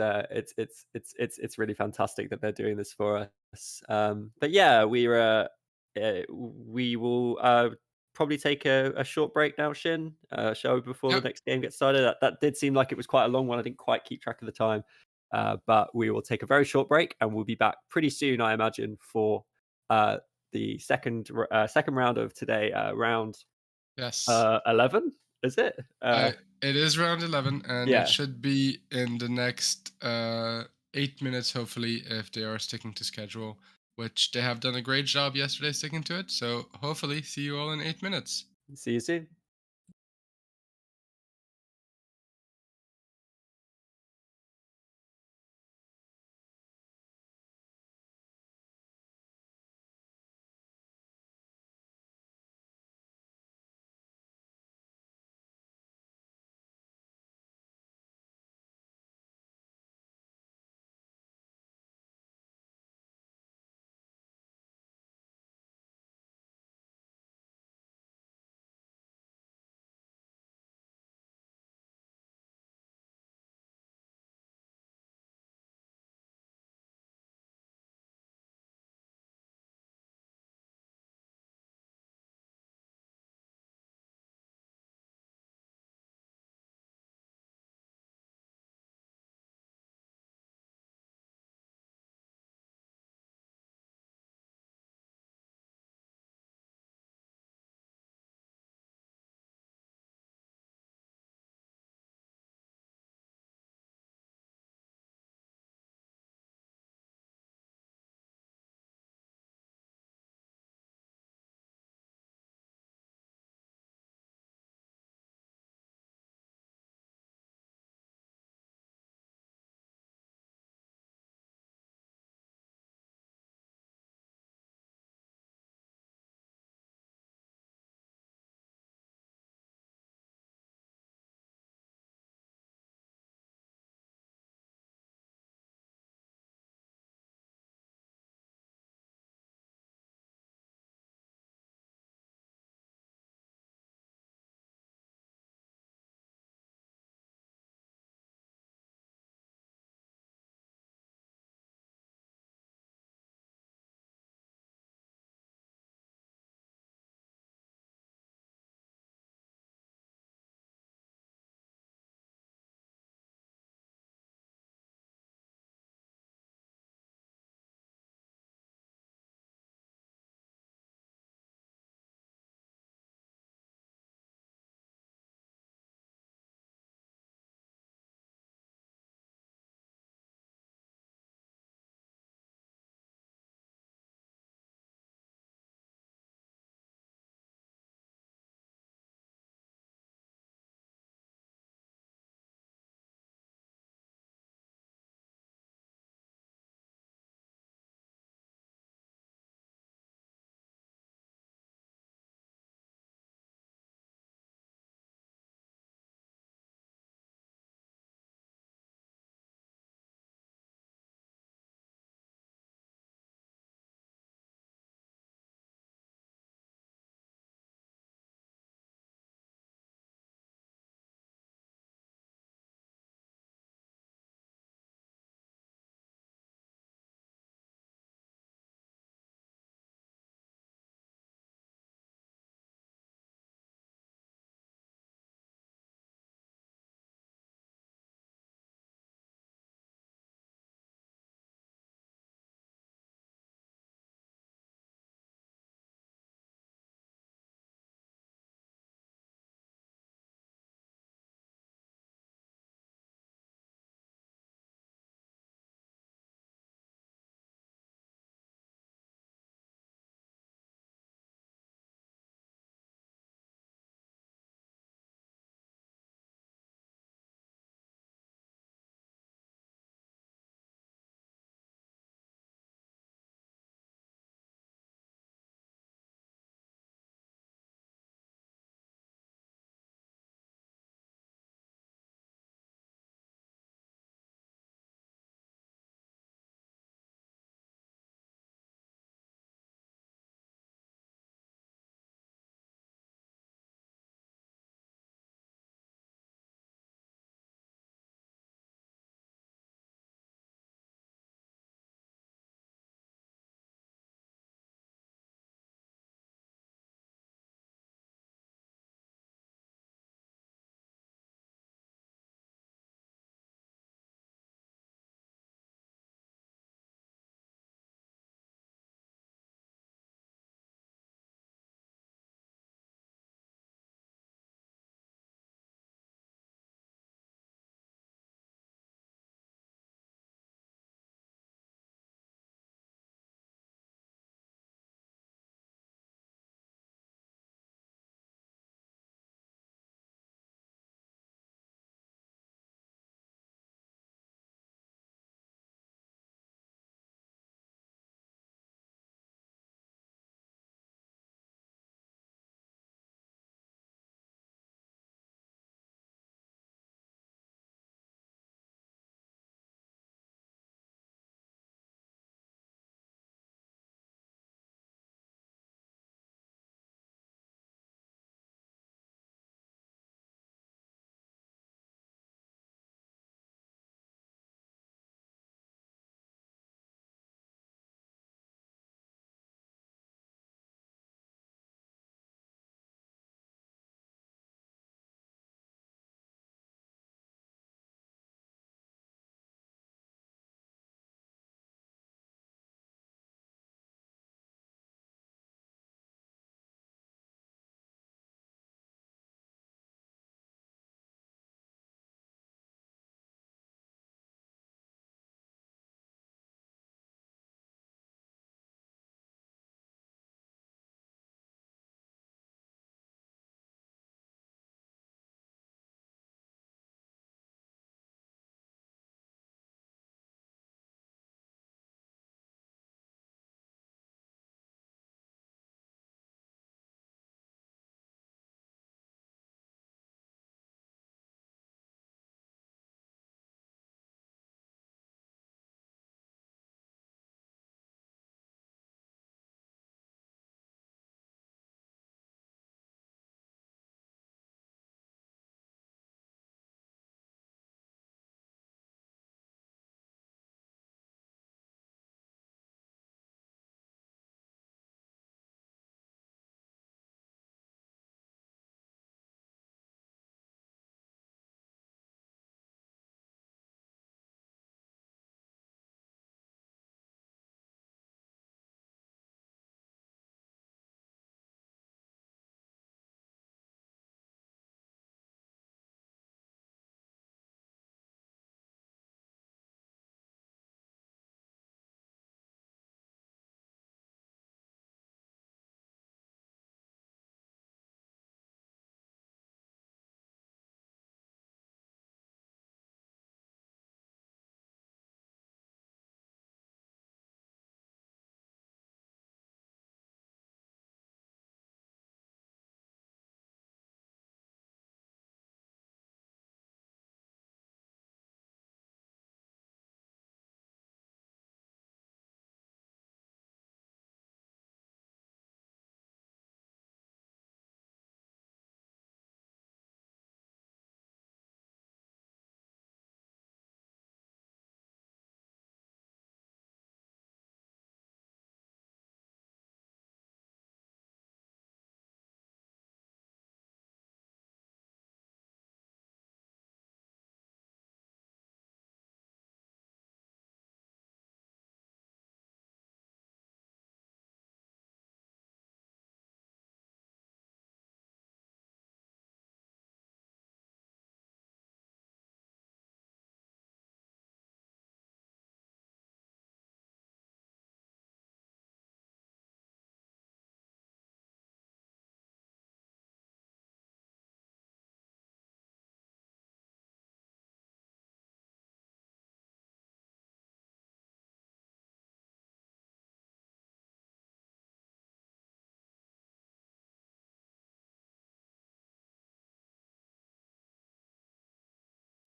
really fantastic that they're doing this for us. But yeah, we will probably take a short break now, Shin. Shall we, before the
Yep.
next game gets started? That did seem like it was quite a long one. I didn't quite keep track of the time. But we will take a very short break, and we'll be back pretty soon, I imagine, for the second round of today, round
Yes.
11. Is it?
It is round 11, and it
Yeah.
should be in the next 8 minutes, hopefully, if they are sticking to schedule, which they have done a great job yesterday sticking to it. So hopefully, see you all in 8 minutes.
See you soon.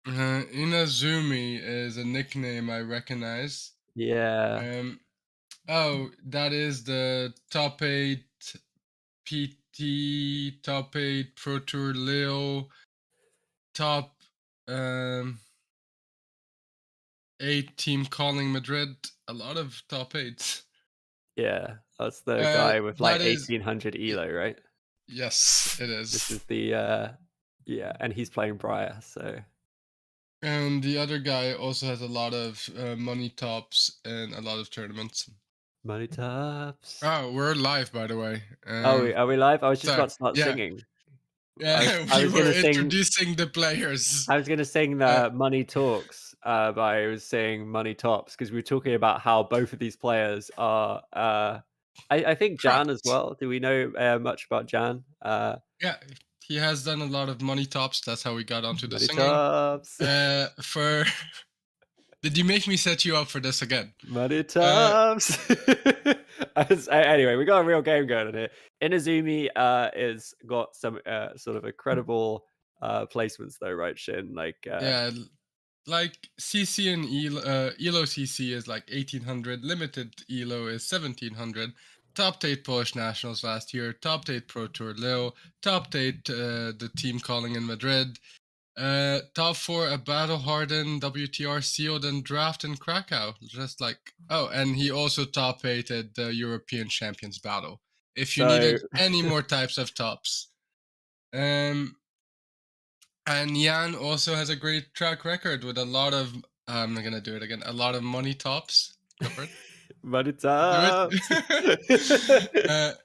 Inazumi is a nickname I recognize.
Yeah,
Um, oh, that is the top 8 PT, top 8 Pro Tour Leo, top um, 8 Team Calling Madrid. A lot of top 8s.
yeah. That's the guy with like
That is
1800
y-
elo, right?
yes, it
This
is.
is the yeah, and he's playing Briar, so
And the other guy also has a lot of money tops and a lot of tournaments.
money tops.
Oh, we're live, by the way.
Oh, are we live? I was just
So
about to start
yeah,
singing.
yeah,
I
we
was
were
gonna sing.
introducing the players.
I was gonna sing
Uh,
the Money Talks, but I was saying Money Tops because we were talking about how both of these players are. I think Jan as
correct.
well. Do we know much about Jan?
Yeah, he has done a lot of money tops. That's how we got onto the
Money
singing.
Tops,
For did you make me set you up for this again?
Money
Uh,
Tops. Anyway, we got a real game going on here. Inazumi is got some sort of incredible placements though, right, Shin? Like
yeah, like CC and ELO CC is like 1800, limited ELO is 1700. Top 8 Polish nationals last year, top 8 Pro Tour Leo, top 8 the team calling in Madrid, top 4 a battle hardened WTR sealed and draft in Krakow. Just like, oh, and he also top 8 the European Champions Battle. If you
so.
needed any more types of tops. Um, and Jan also has a great track record with a lot of. I'm not gonna do it again. A lot of money tops. Go for it.
Money
Do
Tops.
it.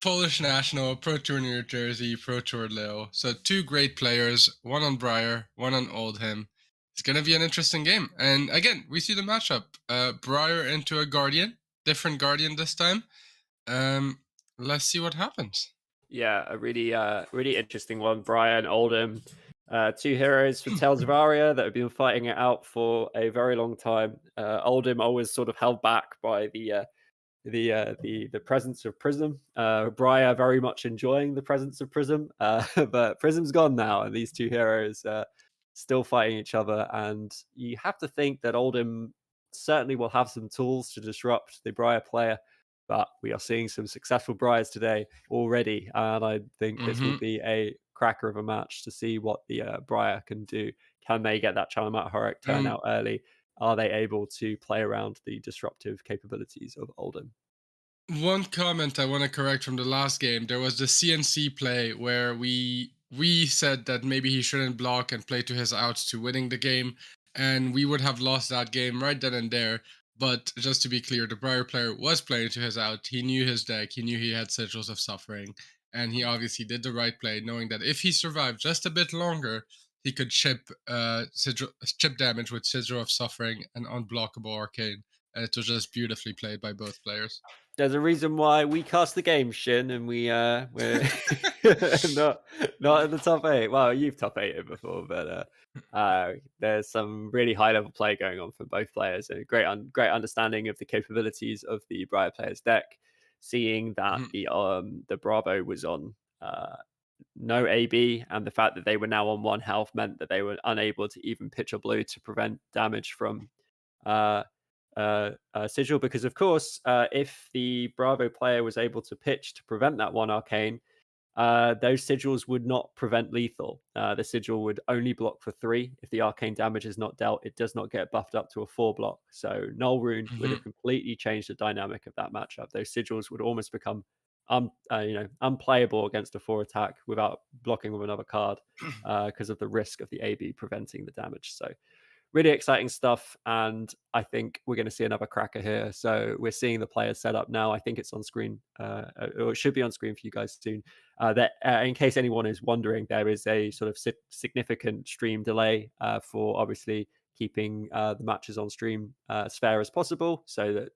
Polish national, Pro Tour New Jersey, Pro Tour Lille. So two great players, one on Briar, one on Oldhim. It's gonna be an interesting game. And again, we see the matchup. Briar into a Guardian, different Guardian this time. Um, let's see what happens.
Yeah, a really interesting one. Brian Oldham, two heroes for Tales of Aria that have been fighting it out for a very long time. Oldham always sort of held back by the presence of Prism. Briar very much enjoying the presence of Prism, but Prism's gone now, and these two heroes still fighting each other. And you have to think that Oldham certainly will have some tools to disrupt the Briar player. But we are seeing some successful Briars today already, and I think this will
Mm-hmm.
be a cracker of a match to see what the Briar can do. Can they get that Chalamat Horek turn out early? Are they able to play around the disruptive capabilities of Oldham?
One comment I want to correct from the last game. There was the CNC play where we said that maybe he shouldn't block and play to his outs to winning the game, and we would have lost that game right then and there. But just to be clear, the Briar player was playing to his out. He knew his deck. He knew he had Sigils of Suffering, and he obviously did the right play, knowing that if he survived just a bit longer, he could chip damage with Sigil of Suffering and unblockable Arcane. And it was just beautifully played by both players.
There's a reason why we cast the game, Shin, and we're not in the top 8. Well, you've top 8 before, but there's some really high level play going on from both players, and great understanding of the capabilities of the Briar player's deck. Seeing that
Mhm.
the Bravo was on no AB, and the fact that they were now on 1 health meant that they were unable to even pitch a blue to prevent damage from uh, Sigil, because of course, if the Bravo player was able to pitch to prevent that 1 arcane, those sigils would not prevent lethal. The sigil would only block for 3. If the arcane damage is not dealt, it does not get buffed up to a 4 block. So Null Rune would have
Mhm.
completely changed the dynamic of that matchup. Those sigils would almost become unplayable against a 4 attack without blocking with another card because of the risk of the AB preventing the damage. So really exciting stuff, and I think we're going to see another cracker here. So we're seeing the players set up now. I think it's on screen, or it should be on screen for you guys soon. That in case anyone is wondering, there is a sort of significant stream delay for obviously keeping the matches on stream as fair as possible, so that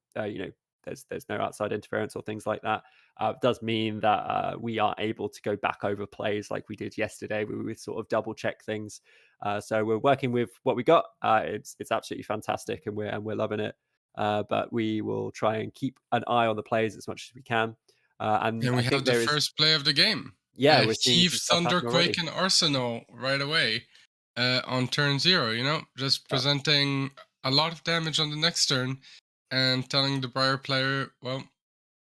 there's no outside interference or things like that. It does mean that we are able to go back over plays like we did yesterday. We would sort of double check things. So we're working with what we got. It's absolutely fantastic, and we're loving it. But we will try and keep an eye on the plays as much as we can. And
And
I
we have
think
the
there is,
first play of the game.
yeah, we're seeing
Heave,
some stuff happening
Thunderquake,
already.
and Arsenal right away. on turn 0, just
Oh,
presenting a lot of damage on the next turn and telling the Briar player, well,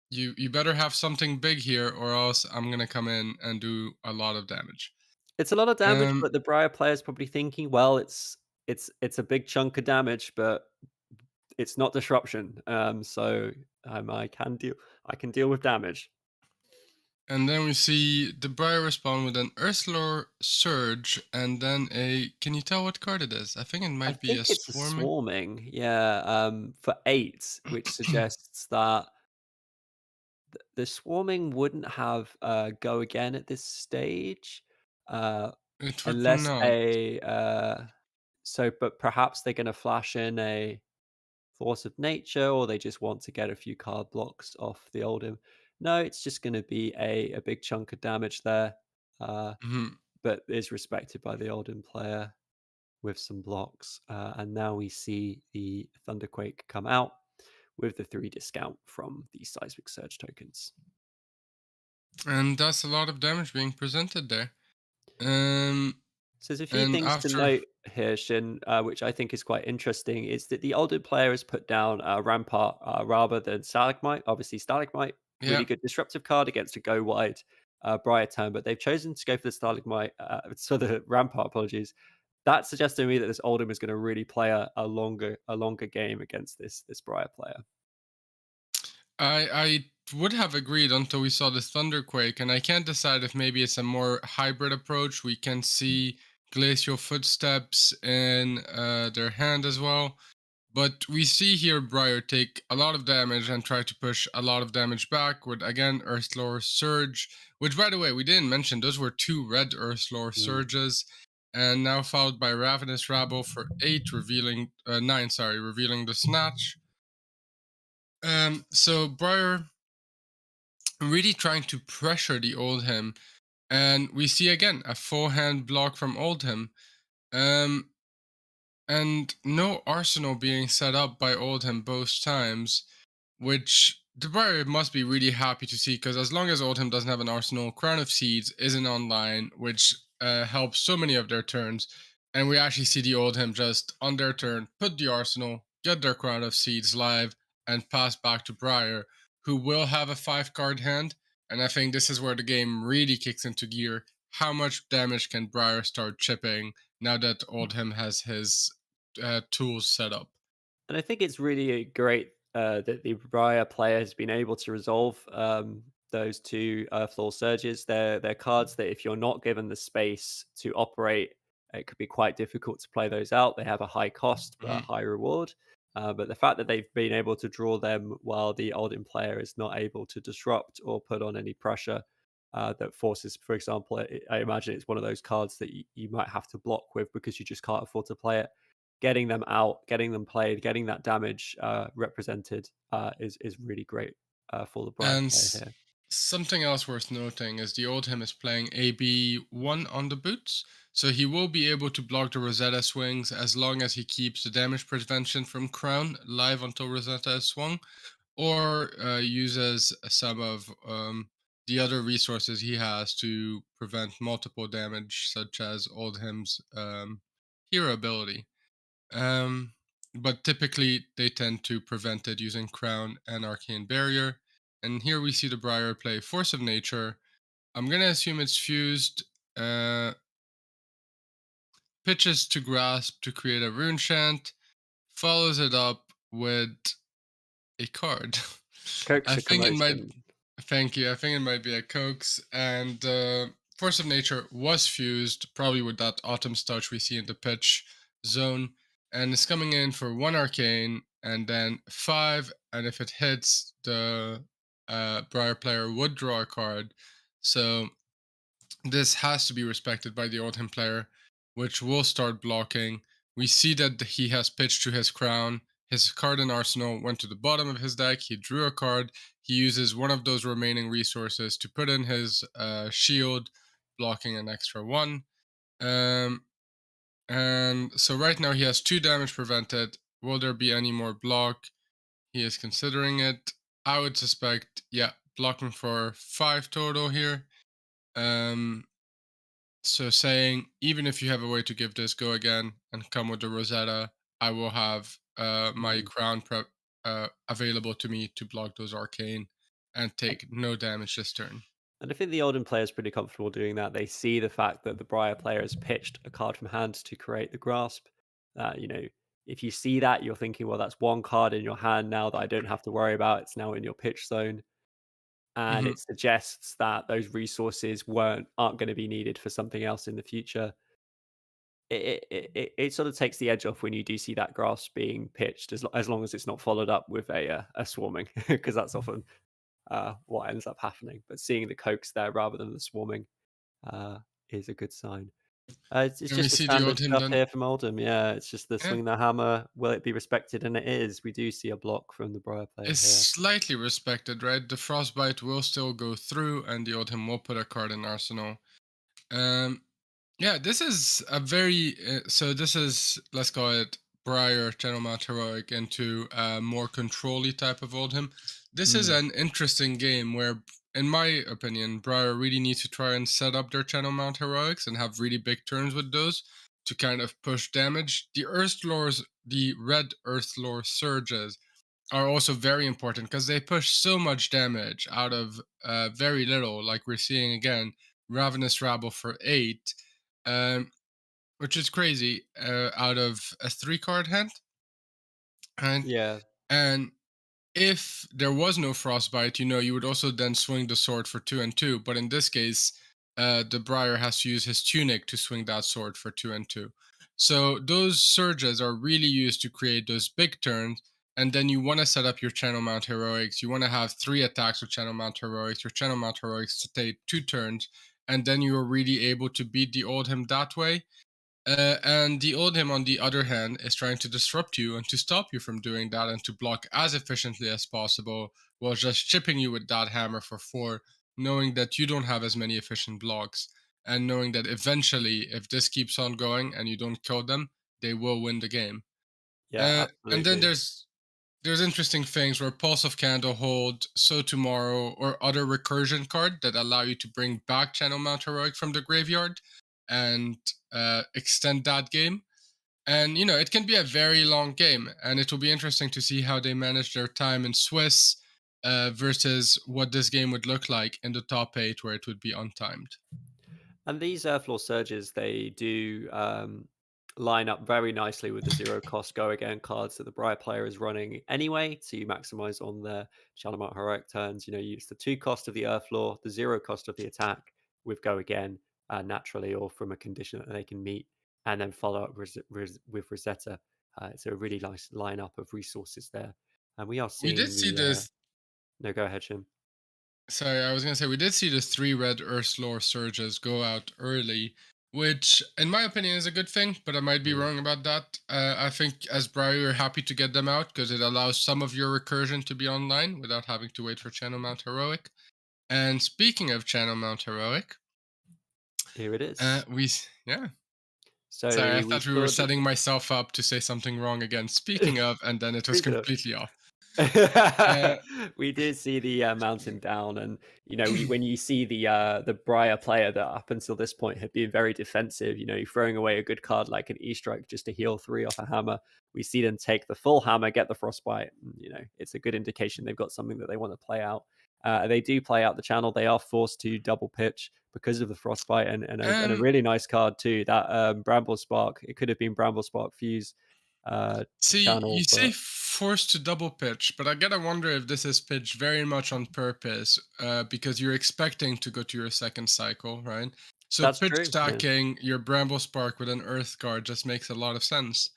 you better have something big here or else I'm going to come in and do a lot of damage.
it's a lot of damage,
Um,
but the Briar player's probably thinking, well, it's a big chunk of damage, but it's not disruption. So I can deal with damage.
and then we see the Briar respond with an Earthlore Surge and then a. Can you tell what card it is? I think it
I
might be a
think it's a
Swarming.
swarming, yeah, for 8, which suggests that the swarming wouldn't have, go again at this stage, uh,
It would
unless
not.
a, but perhaps they're gonna flash in a Force of Nature, or they just want to get a few card blocks off the Oldhim. No, it's just gonna be a big chunk of damage there, uh,
Mhm.
but is respected by the Oldhim player with some blocks. And now we see the Thunderquake come out with the 3 discount from the Seismic Surge tokens.
And that's a lot of damage being presented there. Um,
So there's a few
and
things to
after,
note here, Shin, which I think is quite interesting, is that the older player has put down Rampart rather than Stalagmite. Obviously, Stalagmite,
yeah,
really good disruptive card against a go wide Briar turn, but they've chosen to go for the Stalagmite, so the Rampart, apologies. That suggests to me that this Oldhim is going to really play a longer game against this Briar player.
I would have agreed until we saw the Thunderquake, and I can't decide if maybe it's a more hybrid approach. We can see glacial footsteps in their hand as well. But we see here Briar take a lot of damage and try to push a lot of damage back with again Earthlore Surge, which by the way we didn't mention those were 2 red Earthlore
Mm.
Surges, and now followed by Ravenous Rabble for 8, revealing 9, sorry, revealing the Snatch. So Briar really trying to pressure the Oldhim, and we see again a full hand block from Oldhim. Um, and no arsenal being set up by Oldhim both times, which the Briar must be really happy to see because as long as Oldhim doesn't have an arsenal, Crown of Seeds isn't online, which helps so many of their turns. And we actually see the Oldhim just on their turn put the arsenal, get their Crown of Seeds live, and pass back to Briar, who will have a 5 card hand. And I think this is where the game really kicks into gear. How much damage can Briar start chipping now that Oldhim has his tools set up?
And I think it's really great that the Briar player has been able to resolve those 2 floor surges. They're cards that if you're not given the space to operate, it could be quite difficult to play those out. They have a high cost but a
Mhm.
high reward. But the fact that they've been able to draw them while the Oldhim player is not able to disrupt or put on any pressure that forces, for example, I imagine it's one of those cards that you might have to block with because you just can't afford to play it. Getting them out, getting them played, getting that damage represented is really great for the Briar
And
player here.
something else worth noting is the Oldhim is playing AB1 on the boots, so he will be able to block the Rosetta swings as long as he keeps the damage prevention from Crown live until Rosetta is swung, or uses some of the other resources he has to prevent multiple damage, such as Oldhim's hero ability. Um, but typically they tend to prevent it using Crown and Arcane Barrier. And here we see the Briar play Force of Nature. I'm gonna assume it's fused. Pitches to Grasp to create a rune chant. Follows it up with a card. I
Coaxer
think it might.
Commotion.
Thank you. I think it might be a Coax. And Force of Nature was fused, probably with that Autumn's Touch we see in the pitch zone. And it's coming in for 1 Arcane and then 5. And if it hits, the Briar player would draw a card. So this has to be respected by the Oldhim player, which will start blocking. We see that he has pitched to his crown. His card in arsenal went to the bottom of his deck. He drew a card. He uses one of those remaining resources to put in his shield, blocking an extra 1. Um, and so right now he has 2 damage prevented. Will there be any more block? He is considering it. I would suspect, yeah, blocking for 5 total here. Um, So saying, even if you have a way to give this go again and come with the Rosetta, I will have my
Mm.
crown prep available to me to block those arcane and take no damage this turn.
And I think the Oldhim player is pretty comfortable doing that. They see the fact that the Briar player has pitched a card from hand to create the grasp. If you see that, you're thinking, well, that's one card in your hand now that I don't have to worry about. It's now in your pitch zone. And
Hmm.
it suggests that those resources aren't going to be needed for something else in the future. It sort of takes the edge off when you do see that grasp being pitched, as long as it's not followed up with a swarming, because that's often what ends up happening. But seeing the coax there rather than the swarming uh, is a good sign. It's
And we
just the
see the
standard
Oldhim
stuff
then.
here from Oldham. Yeah, it's just the
Yeah,
swing the hammer. Will it be respected? And it is. We do see a block from the Briar player
is
here.
slightly respected, right? The Frostbite will still go through, and the Oldhim will put a card in arsenal. Um, Yeah, this is a very so this is, let's call it, Briar Channel Mount Heroic into a more controlly type of Oldhim. This is
Mm,
an interesting game where, in my opinion, Briar really needs to try and set up their Channel Mount Heroics and have really big turns with those to kind of push damage. The red Earth Lore surges are also very important because they push so much damage out of very little, like we're seeing again, Ravenous Rabble for 8, um, which is crazy, out of a 3 card hand. And,
yeah,
and if there was no Frostbite, you would also then swing the sword for 2 and 2. But in this case, the Briar has to use his tunic to swing that sword for 2 and 2. So those surges are really used to create those big turns. And then you want to set up your Channel Mount Heroics. You want to have 3 attacks with Channel Mount Heroics, your Channel Mount Heroics to take 2 turns. And then you're really able to beat the Oldhim that way. And the Oldhim, on the other hand, is trying to disrupt you and to stop you from doing that and to block as efficiently as possible while just chipping you with that hammer for 4, knowing that you don't have as many efficient blocks. And knowing that eventually, if this keeps on going and you don't kill them, they will win the game.
yeah,
And then
absolutely.
there's interesting things where Pulse of Candle hold, So Tomorrow, or other recursion card that allow you to bring back Channel Mount Heroic from the graveyard and extend that game. And it can be a very long game, and it will be interesting to see how they manage their time in Swiss versus what this game would look like in the top 8 where it would be untimed.
And these Earthfloor surges, they do line up very nicely with the zero cost go again cards that the Briar player is running anyway to maximize on their Shalimar heroic turns. Use the 2 cost of the Earthfloor, the 0 cost of the attack with go again naturally or from a condition that they can meet, and then follow up with Rosetta. It's a really nice lineup of resources there. And we are
We did
seeing
see
the.
this.
No, go ahead, Shim.
Sorry, I was gonna say we did see the 3 red Earth surges go out early, which, in my opinion, is a good thing. But I might be
Mm.
wrong about that. I think as Briar, you're happy to get them out because it allows some of your recursion to be online without having to wait for Channel Mount Heroic. And speaking of Channel Mount Heroic,
Here it is.
yeah. Sorry, I
So we
thought we were
saw the.
setting myself up to say something wrong again. Speaking of, and then it was
Speaking of.
completely off. Uh,
We did see the mountain down, and when you see the Briar player that up until this point had been very defensive, throwing away a good card like an E-strike just to heal 3 off a hammer. We see them take the full hammer, get the frostbite. And, it's a good indication they've got something that they want to play out. They do play out the channel. They are forced to double pitch because of the frostbite and a
and
really nice card too. That Bramble Spark. It could have been Bramble Spark Fuse
See, you
channel,
say
but
forced to double pitch, but I gotta wonder if this is pitched very much on purpose, because you're expecting to go to your second cycle, right? So
that's
pitch
true. Yeah.
stacking your Bramble Spark with an Earth card just makes a lot of sense.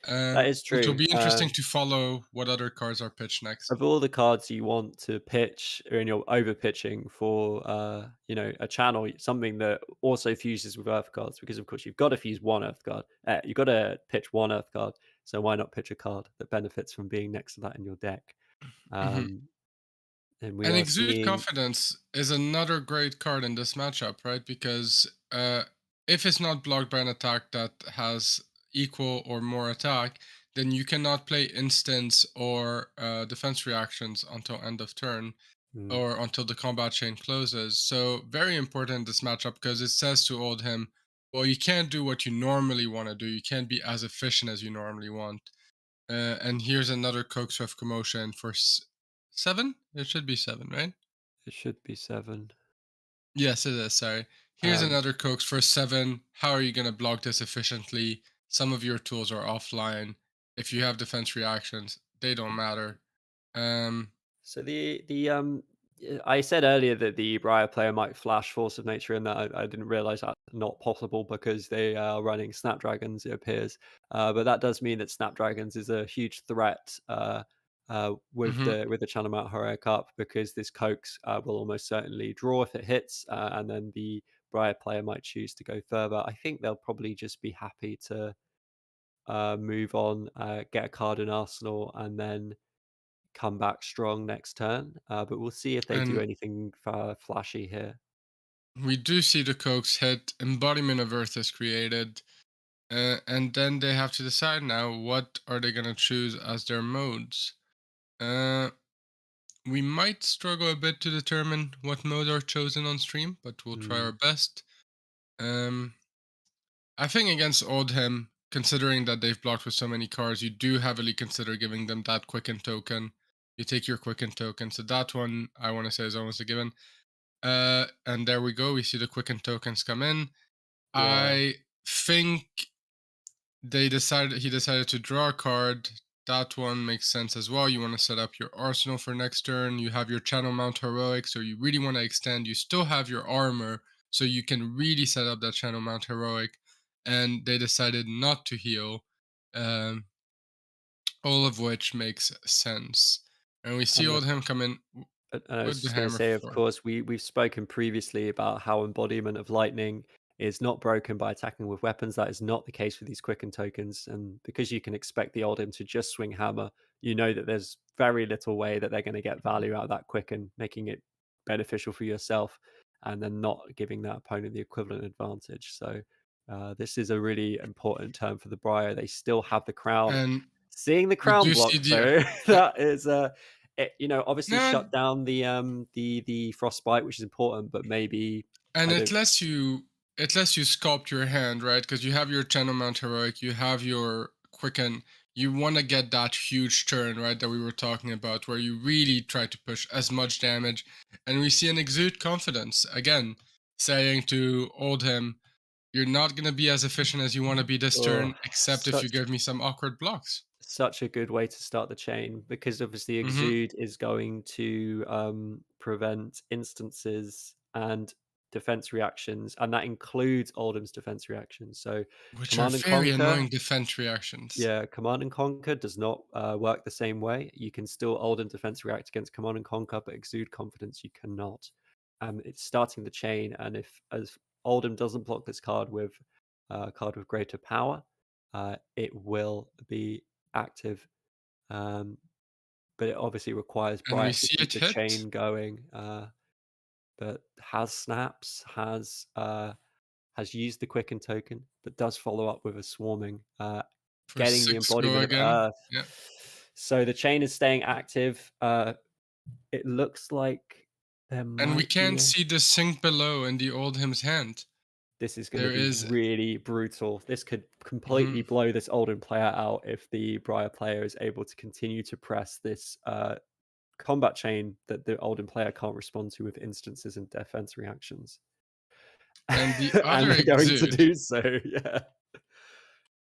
That is
It will
true.
be interesting to follow what other cards are pitched next.
Of all the cards you want to pitch and you're over pitching for, a channel, something that also fuses with Earth cards, because of course you've got to fuse one Earth card. You've got to pitch one Earth card. So why not pitch a card that benefits from being next to that in your deck?
Mhm.
Um, and we
And
are
Exude
seeing,
Confidence is another great card in this matchup, right? Because if it's not blocked by an attack that has equal or more attack, then you cannot play instants or defense reactions until end of turn.
Mm.
or until the combat chain closes. So very important this matchup because it says to Oldhim, well, you can't do what you normally want to do. You can't be as efficient as you normally want. And here's another Coax of commotion for 7. It should be 7, right?
It should be 7.
Yes, it is. Sorry. Here's
Um,
another Coax for 7. How are you going to block this efficiently? Some of your tools are offline. If you have defense reactions, they don't matter. Um,
so I said earlier that the Briar player might flash Force of Nature, and that I didn't realize that's not possible because they are running Snapdragons, it appears. But that does mean that Snapdragons is a huge threat
mhm.
with the Channel Mount Heroic up, because this Coax will almost certainly draw if it hits, and then the Briar player might choose to go further. I think they'll probably just be happy to move on, get a card in Arsenal, and then come back strong next turn. But we'll see if they do
And
anything flashy here.
we do see the Coax hit. Embodiment of Earth is created. And then they have to decide now what are they going to choose as their modes. Uh, we might struggle a bit to determine what modes are chosen on stream, but we'll try our
Mm,
best. Um, I think against Oldhim, considering that they've blocked with so many cards, you do heavily consider giving them that Quicken token. You take your Quicken token, so that one I want to say is almost a given. And there we go. We see the Quicken tokens come in.
yeah,
I think he decided to draw a card. That one makes sense as well. You want to set up your arsenal for next turn. You have your channel mount heroic, so you really want to extend. You still have your armor, so you can really set up that channel mount heroic. And they decided not to heal, um, all of which makes sense. And we see
and the
Oldhim come in
And I was
with the
just going to
hammer
say,
for
of
4.
course, we've spoken previously about how embodiment of lightning is not broken by attacking with weapons. That is not the case with these quicken tokens, and because you can expect the Oldhim to just swing hammer, you know that there's very little way that they're going to get value out of that quicken, making it beneficial for yourself, and then not giving that opponent the equivalent advantage. So this is a really important turn for the Briar. They still have the crown.
And
Seeing the
we
crown
do see
block,
the
though,
yeah.
that is obviously
Nah,
shut down the frostbite, which is important, but maybe
and
I don't.
it lets you sculpt your hand, right? Because you have your channel mount heroic, you have your quicken. You want to get that huge turn, right? That we were talking about, where you really try to push as much damage. And we see an exude confidence again, saying to Oldhim, "You're not gonna be as efficient as you want to be this
Oh,
turn, except if you
such
give me some awkward blocks."
such a good way to start the chain, because obviously
Hmm.
exude is going to prevent instances and defense reactions, and that includes Oldham's defense reactions. So
Which are
command and
very
conquer.
annoying defense reactions.
Yeah, Command and Conquer does not work the same way. You can still Oldhim Defense react against Command and Conquer, but Exude Confidence you cannot. It's starting the chain, and if as Oldhim doesn't block this card with a card with greater power, it will be active. Um, but it obviously requires
And we
Bright to
see
keep
it
the
hit.
chain going. But has snaps, has used the quicken token, but does follow up with a swarming,
For
getting the
6 go
embodiment of
again.
Earth.
Yeah.
So the chain is staying active. It looks like there
And we
might be
can't
a.
see the sink below in the Oldham's hand.
This is going to
There
be
is.
really brutal. This could completely
Mhm.
blow this Oldhim player out if the Briar player is able to continue to press this combat chain that the Oldhim player can't respond to with instances and defense reactions.
And the
And
other
they're going to
exude.
do so, yeah.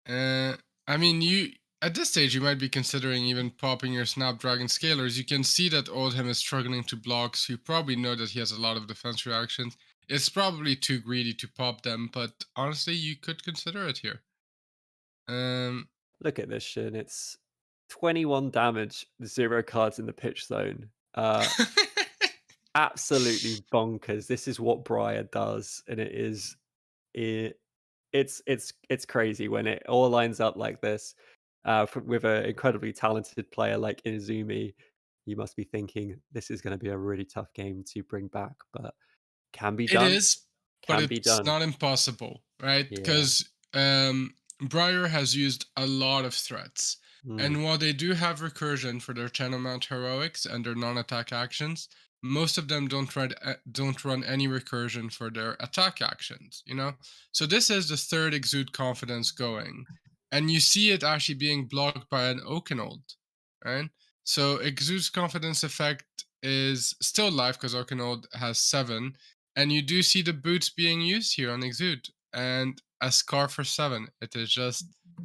Uh, I mean, you at this stage you might be considering even popping your Snapdragon scalers. You can see that Oldham is struggling to block, so you probably know that he has a lot of defense reactions. It's probably too greedy to pop them, but honestly, you could consider it here. Um,
Look at this Shin. It's 21 damage, 0 cards in the pitch zone. Absolutely bonkers. This is what Briar does, and it it's crazy when it all lines up like this. With an incredibly talented player like Inazumi, you must be thinking this is going to be a really tough game to bring back, but can be
It
done.
is, but
Can be
it's
done.
not impossible, right?
Yeah.
Because Briar has used a lot of threats.
Mm,
And while they do have recursion for their channel mount heroics and their non attack actions, most of them don't run any recursion for their attack actions. So this is the third exude confidence going, and you see it actually being blocked by an Okinold, right? So exude's confidence effect is still live because Okinold has 7, and you do see the boots being used here on exude and a scar for 7. It is just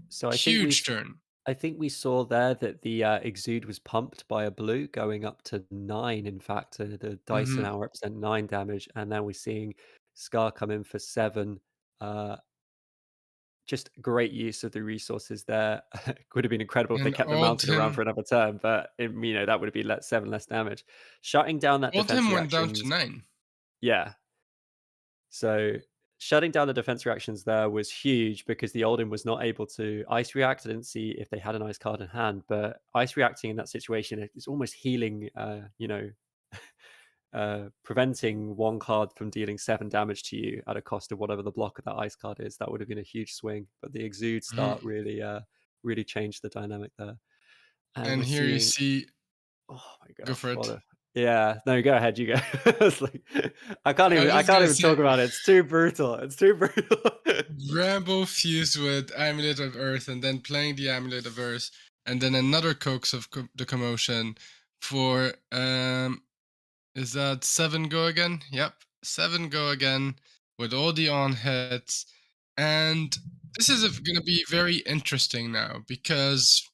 So
huge turn.
I think we saw there that the exude was pumped by a blue, going up to 9. In fact, the dice
Hmm.
now represent 9 damage, and now we're seeing Scar come in for 7. Uh, just great use of the resources there. It would have been incredible if they
And
kept them mounted around for
Oldhim
another turn, but that would have been 7 less damage. Shutting down that defense
Oldhim went down to
reactions,
9.
yeah. So shutting down the defense reactions there was huge because the Oldhim was not able to ice react. I didn't see if they had an ice card in hand, but ice reacting in that situation is almost healing, preventing one card from dealing 7 damage to you at a cost of whatever the block of that ice card is. That would have been a huge swing. But the exude start
Mhm.
really changed the dynamic there. And
And
we're
here you
seeing,
see,
oh my
go
gosh,
for
what
it.
a, yeah. No, go ahead, you go. It's like,
I was
I
just
can't
gonna
even
say,
talk about it. It's too brutal. It's too brutal.
Rambo fused with Amulet of Earth, and then playing the Amulet of Earth, and then another Coax of the Commotion for is that 7 go again? Yep, 7 go again with all the on hits, and this is going to be very interesting now because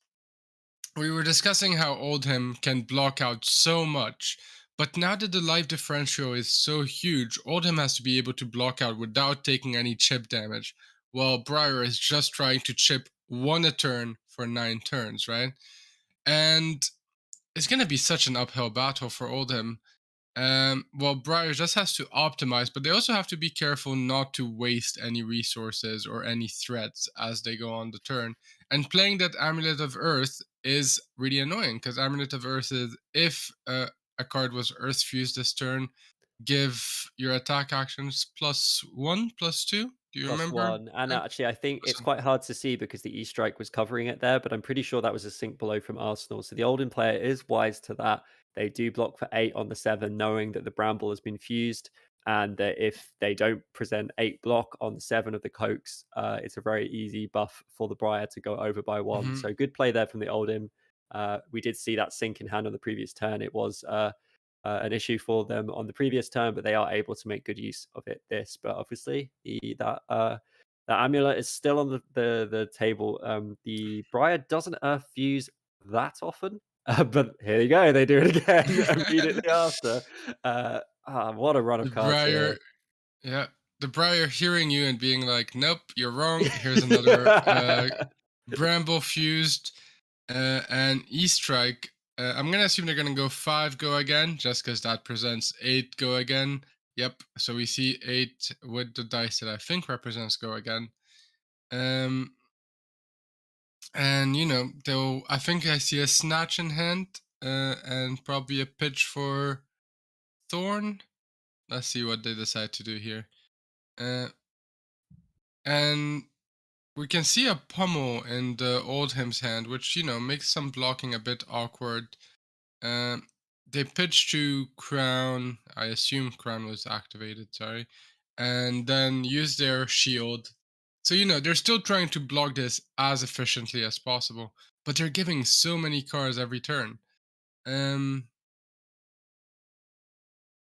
we were discussing how Oldhim can block out so much, but now that the life differential is so huge, Oldhim has to be able to block out without taking any chip damage, while Briar is just trying to chip 1 a turn for 9 turns, right? And it's going to be such an uphill battle for Oldhim. Well, Briar just has to optimize, but they also have to be careful not to waste any resources or any threats as they go on the turn. And playing that Amulet of Earth is really annoying because Amulet of Earth is if a card was Earth fused this turn, give your attack actions +1, +2. Do you
Plus
remember?
1. And
Yep.
actually, I think it's
+1.
quite hard to see because the E-Strike was covering it there, but I'm pretty sure that was a sink below from Arsenal. So the Oldham player is wise to that. They do block for 8 on the 7, knowing that the Bramble has been fused, and that if they don't present 8 block on the 7 of the Cokes, it's a very easy buff for the Briar to go over by 1.
Hmm.
So good play there from the Oldham. We did see that sink in hand on the previous turn. It was an issue for them on the previous turn, but they are able to make good use of it this. But obviously, that amulet is still on the table. The Briar doesn't earth fuse that often, but here you go, they do it again immediately after. What a run of
The
cards here!
Briar, yeah, the Briar hearing you and being like, "Nope, you're wrong. Here's another Bramble fused and E strike." I'm gonna assume they're gonna go 5 go again, just because that presents 8 go again. Yep. So we see 8 with the dice that I think represents go again. Um, and they'll. I think I see a snatch in hand, and probably a pitch for Thorn. Let's see what they decide to do here. Uh, and we can see a pummel in the Oldham's hand, which makes some blocking a bit awkward. Um, they pitch to Crown. I assume Crown was activated. Sorry, and then use their shield. So they're still trying to block this as efficiently as possible, but they're giving so many cards every turn. Um,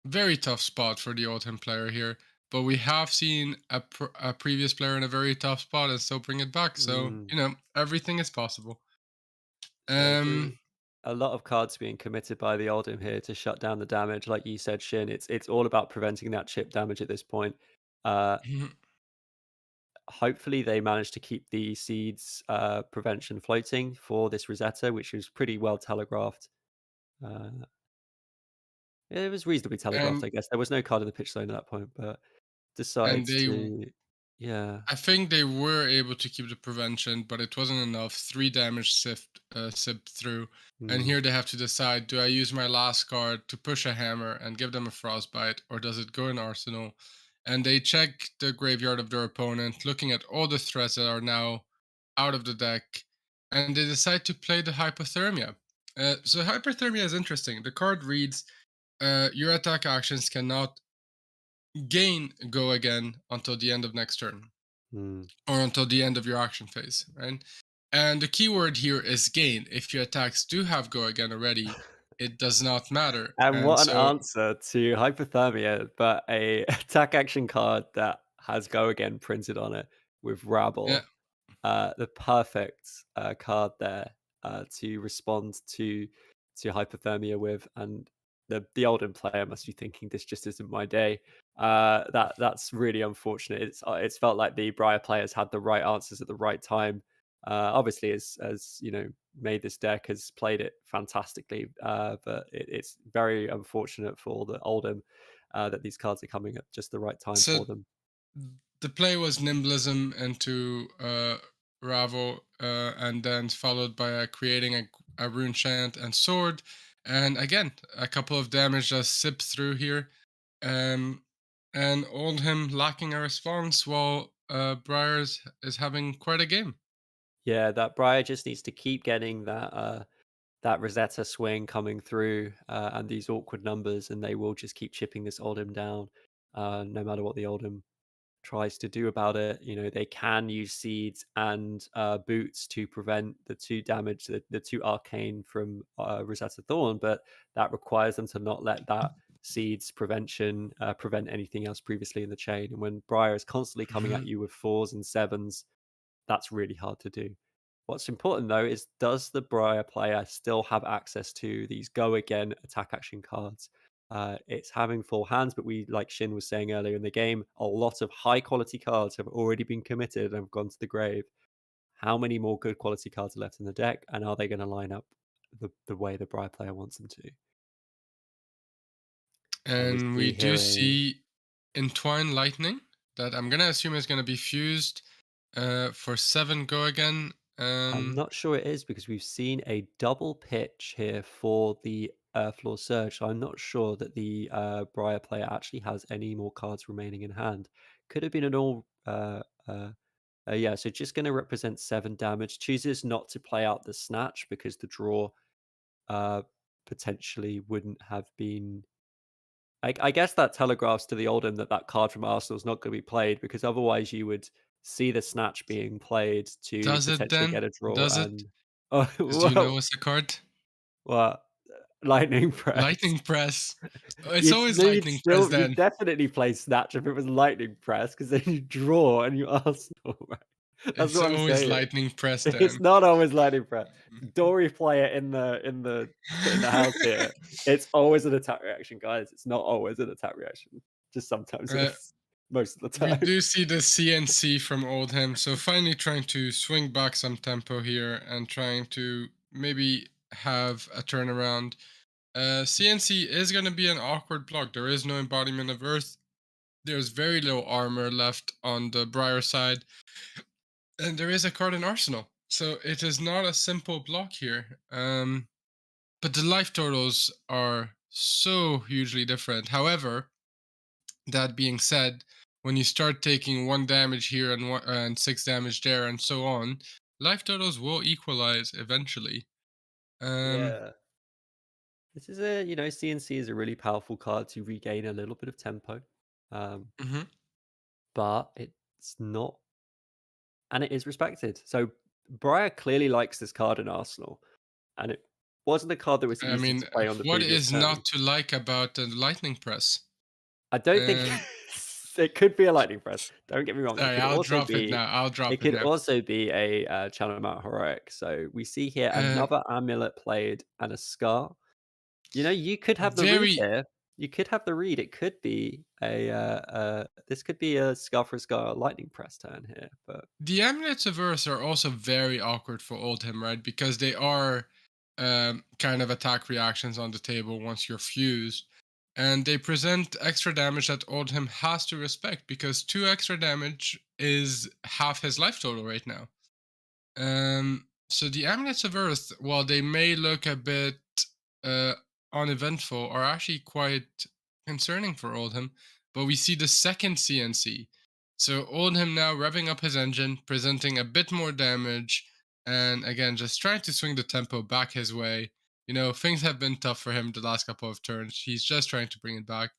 Very tough spot for the Oldham player here. But we have seen a previous player in a very tough spot and still bring it back. So,
Mm,
everything is possible.
I agree.
Um,
A lot of cards being committed by the Oldhim here to shut down the damage, like you said, Shin. It's all about preventing that chip damage at this point. Uh, Hopefully they managed to keep the seeds prevention floating for this Rosetta, which was pretty well telegraphed. Uh, it was reasonably telegraphed,
and
I guess. There was no card in the pitch zone at that point, but
and
decides
they
to, yeah.
I think they were able to keep the prevention, but it wasn't enough. 3 damage sipped through. And
Mm,
here they have to decide, do I use my last card to push a hammer and give them a frostbite, or does it go in arsenal? And they check the graveyard of their opponent, looking at all the threats that are now out of the deck, and they decide to play the hypothermia. So hypothermia is interesting. The card reads, your attack actions cannot gain go again until the end of next turn,
Hmm.
or until the end of your action phase, right? And the keyword here is gain. If your attacks do have go again already, it does not matter.
And
And
what an
so,
answer to hypothermia, but a attack action card that has go again printed on it with
yeah.
rabble. The perfect card there to respond to hypothermia with, and the older player must be thinking this just isn't my day. That's really unfortunate. It's felt like the Briar players had the right answers at the right time. Obviously, as you know, made this deck has played it fantastically, but it's very unfortunate for the Oldhim that these cards are coming at just the right time
So
for them.
the play was nimblism into Ravo, and then followed by creating a rune chant and sword. And again, a couple of damage just sips through here. Um, and Oldhim lacking a response while Briars is having quite a game.
Yeah, that Briar just needs to keep getting that Rosetta swing coming through, and these awkward numbers, and they will just keep chipping this Oldhim down, no matter what the Oldhim tries to do about it. You know, they can use seeds and boots to prevent the two damage, the two arcane from Rosetta Thorn, but that requires them to not let that seeds prevention prevent anything else previously in the chain. And when Briar is constantly coming at
Mhm.
you with 4s and 7s, that's really hard to do. What's important though is, does the Briar player still have access to these go again attack action cards? It's having full hands, but like Shin was saying earlier in the game, a lot of high quality cards have already been committed and have gone to the grave. How many more good quality cards are left in the deck, and are they going to line up the way the Briar player wants them to? And we
And we
see
do
here
see Entwine Lightning that I'm gonna assume is gonna be fused for 7 go again.
I'm not sure it is, because we've seen a double pitch here for the Floor Surge. So I'm not sure that the Briar player actually has any more cards remaining in hand. Could have been an all. Yeah, so just going to represent 7 damage. Chooses not to play out the Snatch because the draw uh, potentially wouldn't have been. I guess that telegraphs to the Oldham that that card from Arsenal is not going to be played, because otherwise you would see the Snatch being played to
Does it
potentially
then?
get a draw.
Does it?
And oh,
Do you know
whoa,
what's the card?
what lightning press?
Lightning Press. It's always
You'd
Lightning Press
still, you'd
then.
definitely play Snatch if it was lightning press, because then you draw and you Arsenal. Right? That's
It's
what I'm
always
saying.
Lightning Press
It's
then.
not always lightning press. Dory player in the house here. It's always an attack reaction, guys. It's not always an attack reaction. Just sometimes it
Uh,
is. Most of the
we
time.
do see the CNC from Oldham, so finally trying to swing back some tempo here and trying to maybe have a turnaround. CNC is going to be an awkward block. There is no embodiment of Earth. There's very low armor left on the Briar side, and there is a card in Arsenal. So it is not a simple block here. But the life totals are so hugely different. However, that being said, when you start taking 1 damage here and 6 damage there and so on, life totals will equalize eventually. Um,
Yeah. This is a, CNC is a really powerful card to regain a little bit of tempo. Um,
mhm.
but it's not, and it is respected. So Briar clearly likes this card in Arsenal, and it wasn't a card that was
I
easy
mean,
to play on the
what
previous
is
turn.
not to like about the lightning press?
I don't think
Um,
it could be a lightning press. Don't get me wrong. It
sorry,
could
I'll
also
drop it
be
now. I'll
it
drop it
could
now.
also be a channel mount heroic. So we see here
Uh,
another amulet played and a scar. You could have the read
very
here. You could have the read. It could be this could be a scar for a scar lightning press turn here. But
The amulets of Earth are also very awkward for Oldhim, right? Because they are kind of attack reactions on the table once you're fused. And they present extra damage that Oldhim has to respect because 2 extra damage is half his life total right now. So the amulets of Earth, while they may look a bit uh, uneventful, are actually quite concerning for Oldhim. But we see the second CNC. So Oldhim now revving up his engine, presenting a bit more damage, and again just trying to swing the tempo back his way. things have been tough for him the last couple of turns. He's just trying to bring it back.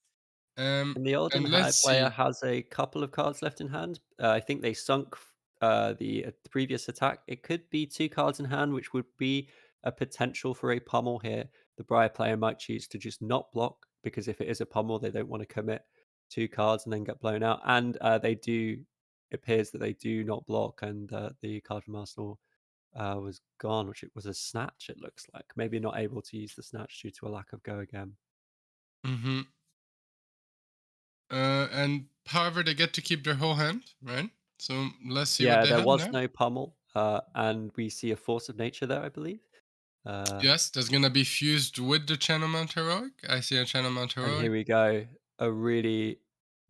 And the Oldhim
And
High
let's
player
see.
has a couple of cards left in hand. I think they sunk the previous attack. It could be 2 cards in hand, which would be a potential for a pummel here. The Briar player might choose to just not block, because if it is a pummel, they don't want to commit 2 cards and then get blown out. And it appears that they do not block, and the card from Arsenal was gone, which it was a snatch, it looks like. Maybe not able to use the snatch due to a lack of go again.
Hmm. And however, they get to keep their whole hand, right? So let's see what
Yeah,
they
there
have
was
now.
no pummel, and we see a force of nature there, I believe. Uh,
Yes, there's gonna be fused with the Channel Mount Heroic. I see a Channel Mount
and here
Heroic.
we go. A really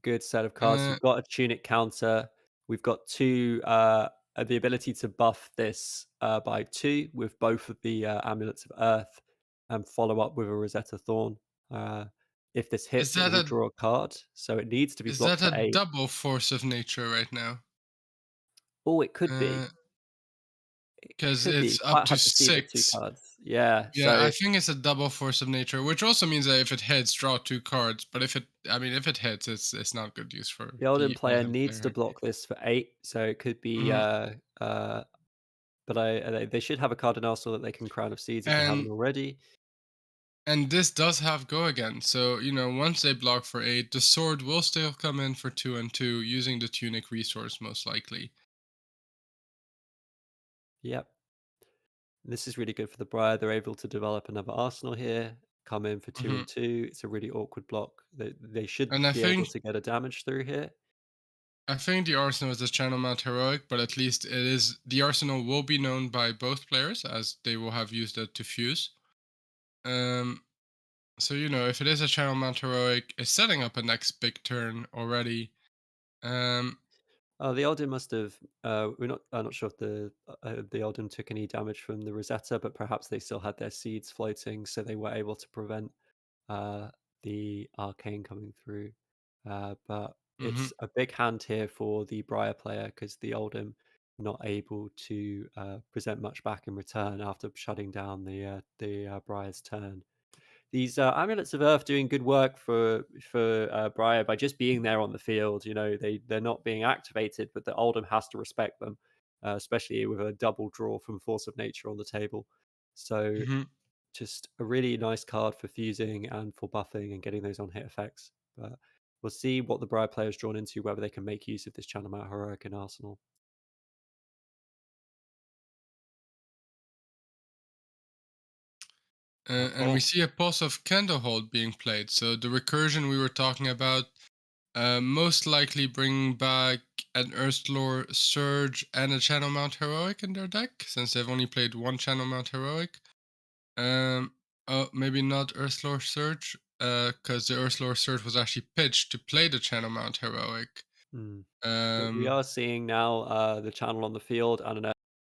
good set of cards.
Uh,
We've got a tunic counter. We've got the ability to buff this by 2 with both of the amulets of earth, and follow up with a Rosetta Thorn. Uh, if this
is
hits, it
that
will
a
draw a card, so it needs to be
is
blocked
that a
for 8.
double force of nature right now?
Oh, it could be. It
Because
could be.
it's up
Quite
to
hard to see the 2
6.
cards. Yeah,
Yeah, I
so
think it's a double force of nature, which also means that if it hits, draw 2 cards. But if it hits, it's not good use for
the Oldham
the
player
Oldhim
needs to
player.
block this for 8, so it could be,
Mhm.
uh, but they should have a card in Arsenal that they can Crown of Seeds if they haven't
And
already.
this does have go again. So once they block for 8, the sword will still come in for 2 and 2 using the tunic resource most likely.
Yep. This is really good for the Briar. They're able to develop another Arsenal here, come in for 2
Hmm.
and 2. It's a really awkward block. They should
And I
be able
think
to get a damage through here.
the Arsenal is a channel mount heroic, but at least the Arsenal will be known by both players as they will have used it to fuse. Um, so if it is a channel mount heroic, it's setting up a next big turn already. Um,
Oh, the Oldhim must have. I'm not sure if the Oldhim took any damage from the Rosetta, but perhaps they still had their seeds floating, so they were able to prevent uh, the arcane coming through. But
mhm.
it's a big hand here for the Briar player, because the Oldhim not able to present much back in return after shutting down the Briar's turn. These amulets of earth doing good work for Briar by just being there on the field. They're not being activated, but the Oldham has to respect them, especially with a double draw from Force of Nature on the table. So
Mhm.
just a really nice card for fusing and for buffing and getting those on hit effects. But we'll see what the Briar player's drawn into, whether they can make use of this Channel Mount Heroic in Arsenal. Round
And we
4.
see a pulse of Candlehold being played. So the recursion we were talking about, most likely bringing back an Earthlore Surge and a Channel Mount Heroic in their deck, since they've only played one Channel Mount Heroic. Oh, maybe not Earthlore Surge, because the Earthlore Surge was actually pitched to play the Channel Mount Heroic.
Hmm. We
Um,
are seeing now the channel on the field and an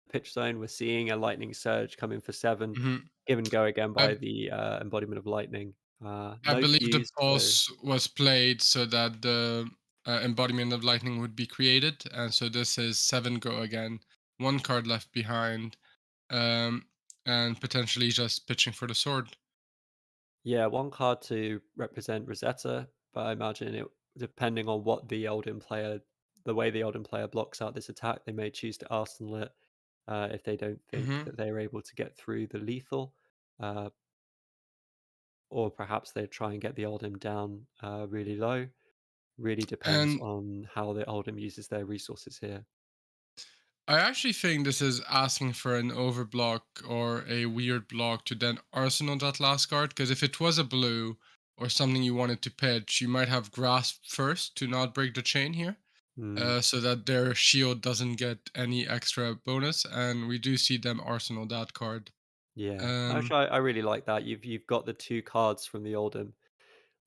pitch zone. We're seeing a lightning surge coming for 7,
mhm.
given go again
I,
by the embodiment of lightning.
I
No
believe the
fuse, so
pulse was played so that the embodiment of lightning would be created, and so this is 7 go again, 1 card left behind, um, and potentially just pitching for the sword.
yeah, 1 card to represent Rosetta, but I imagine it, depending on what the way the Oldhim player blocks out this attack, they may choose to arsenal it if they don't think
Hmm.
that they're able to get through the lethal. Uh, or perhaps they try and get the Oldhim down really low. Really depends
And
on how the Oldhim uses their resources here.
I actually think this is asking for an overblock or a weird block to then arsenal that last card. Because if it was a blue or something you wanted to pitch, you might have grasp first to not break the chain here.
Mm,
So that their shield doesn't get any extra bonus, and we do see them arsenal that card.
yeah,
Um,
actually, I really like that. You've got the 2 cards from the Oldhim.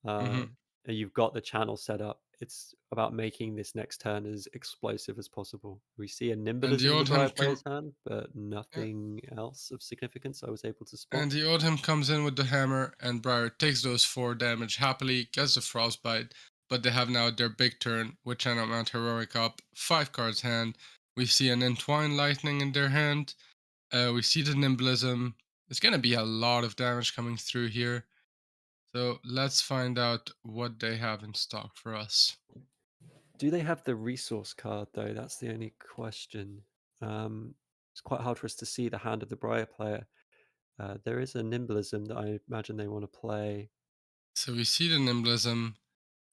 Uh,
mhm.
and you've got the channel set up. It's about making this next turn as explosive as possible. We see a
And the
Nimbalism in the Briar
Oldhim
player's hand, but
yeah,
nothing else of significance I was able to spot.
and the Oldhim comes in with the hammer, and Briar takes those 4 damage happily, gets the frostbite, but they have now their big turn with Channel Mount Heroic up, 5 cards hand. We see an Entwine Lightning in their hand. We see the Nimblism. There's gonna be a lot of damage coming through here. So let's find out what they have in stock for us.
Do they have the resource card though? That's the only question. It's quite hard for us to see the hand of the Briar player. There is a Nimblism that I imagine they want to play.
So we see the Nimblism,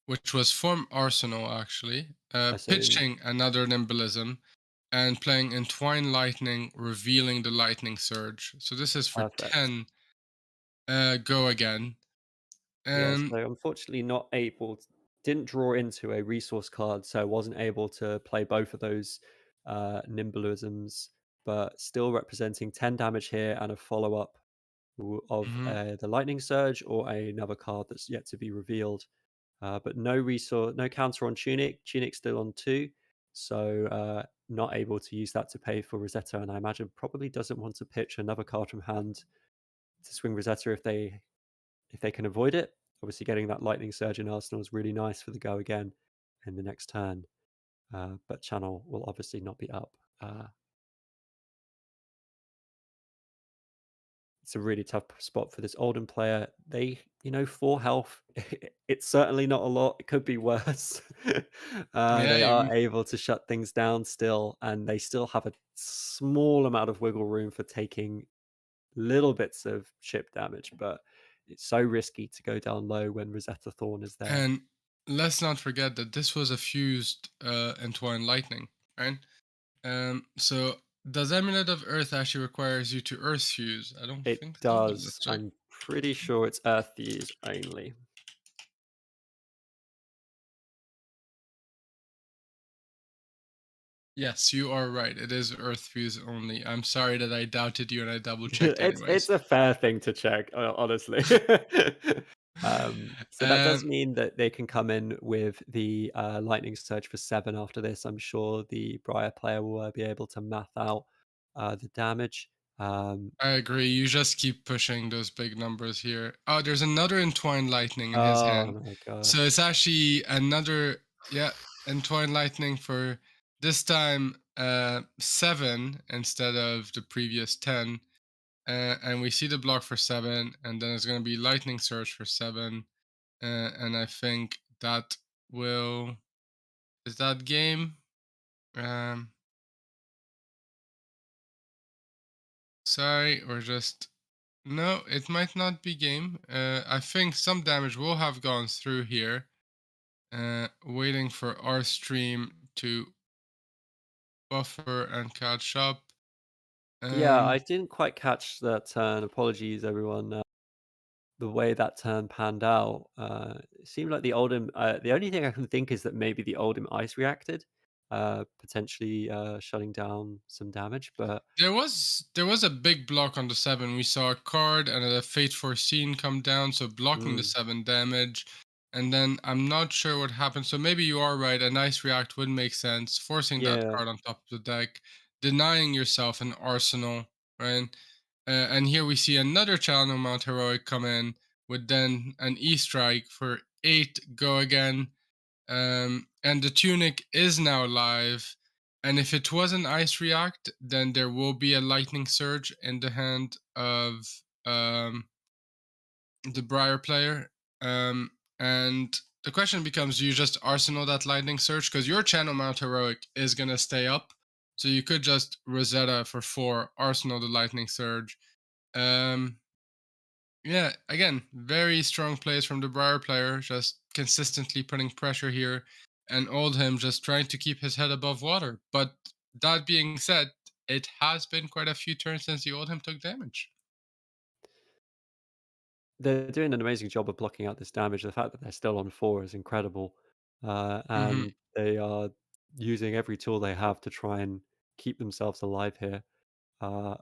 which was from Arsenal actually,
I say
pitching another Nimblism and playing Entwine Lightning, revealing the Lightning Surge. So this is for
perfect.
10 go again.
Yeah,
And
so unfortunately not didn't draw into a resource card, so wasn't able to play both of those Nimblisms, but still representing 10 damage here and a follow-up of
mhm.
the Lightning Surge or another card that's yet to be revealed. But no resource, no counter on Tunic. Tunic's still on 2, so not able to use that to pay for Rosetta, and I imagine probably doesn't want to pitch another card from hand to swing Rosetta if they can avoid it. Obviously, getting that Lightning Surge in Arsenal is really nice for the go again in the next turn. But Channel will obviously not be up. It's a really tough spot for this Oldham player. They, 4 health. It's certainly not a lot. It could be worse.
Yeah,
They are able to shut things down still, and they still have a small amount of wiggle room for taking little bits of chip damage, but it's so risky to go down low when Rosetta Thorn is there.
and let's not forget that this was a fused Entwine Lightning, right? So does Amulet of Earth actually requires you to Earth fuse? I don't
It
think so, but
does.
let's check.
I'm pretty sure it's Earth use only.
Yes, you are right. It is Earth fuse only. I'm sorry that I doubted you and I double checked
It's
anyways.
a fair thing to check, honestly. So that does
Um,
mean that they can come in with the Lightning Surge for 7 after this. I'm sure the Briar player will be able to math out the damage.
I agree. You just keep pushing those big numbers here. Oh, there's another Entwined Lightning in his
Oh
hand.
my
So it's
gosh.
actually another, yeah, Entwined Lightning for this time 7 instead of the previous 10. And we see the block for 7, and then it's going to be Lightning Surge for 7. And I think that will. Is that game? Um, Sorry, or just. No, it might not be game. I think some damage will have gone through here. Waiting for our stream to buffer and catch up.
Yeah, I
Um,
didn't quite catch that turn. Apologies, everyone. The way that turn panned out, it seemed like the Oldhim. The only thing I can think is that maybe the Oldhim ice reacted, potentially shutting down some damage. But
there was a big block on the 7. We saw a card and a Fate Foreseen come down, so blocking the
mm,
7 damage. And then I'm not sure what happened. So maybe you are right. A nice react would make sense. Forcing that
yeah,
card on top of the deck, denying yourself an arsenal, right? And here we see another Channel Mount Heroic come in with then an E Strike for 8 go again. And the tunic is now live. And if it was an ice react, then there will be a lightning surge in the hand of the Briar player. And the question becomes: do you just arsenal that lightning surge? Because your channel mount heroic is gonna stay up, so you could just Rosetta for 4, arsenal the lightning surge. Um, yeah, again, very strong plays from the Briar player, just consistently putting pressure here, and Oldhim just trying to keep his head above water. But that being said, it has been quite a few turns since the Oldhim took damage.
they're doing an amazing job of blocking out this damage. The fact that they're still on 4 is incredible,
hmm
and they are using every tool they have to try and keep themselves alive here. Uh,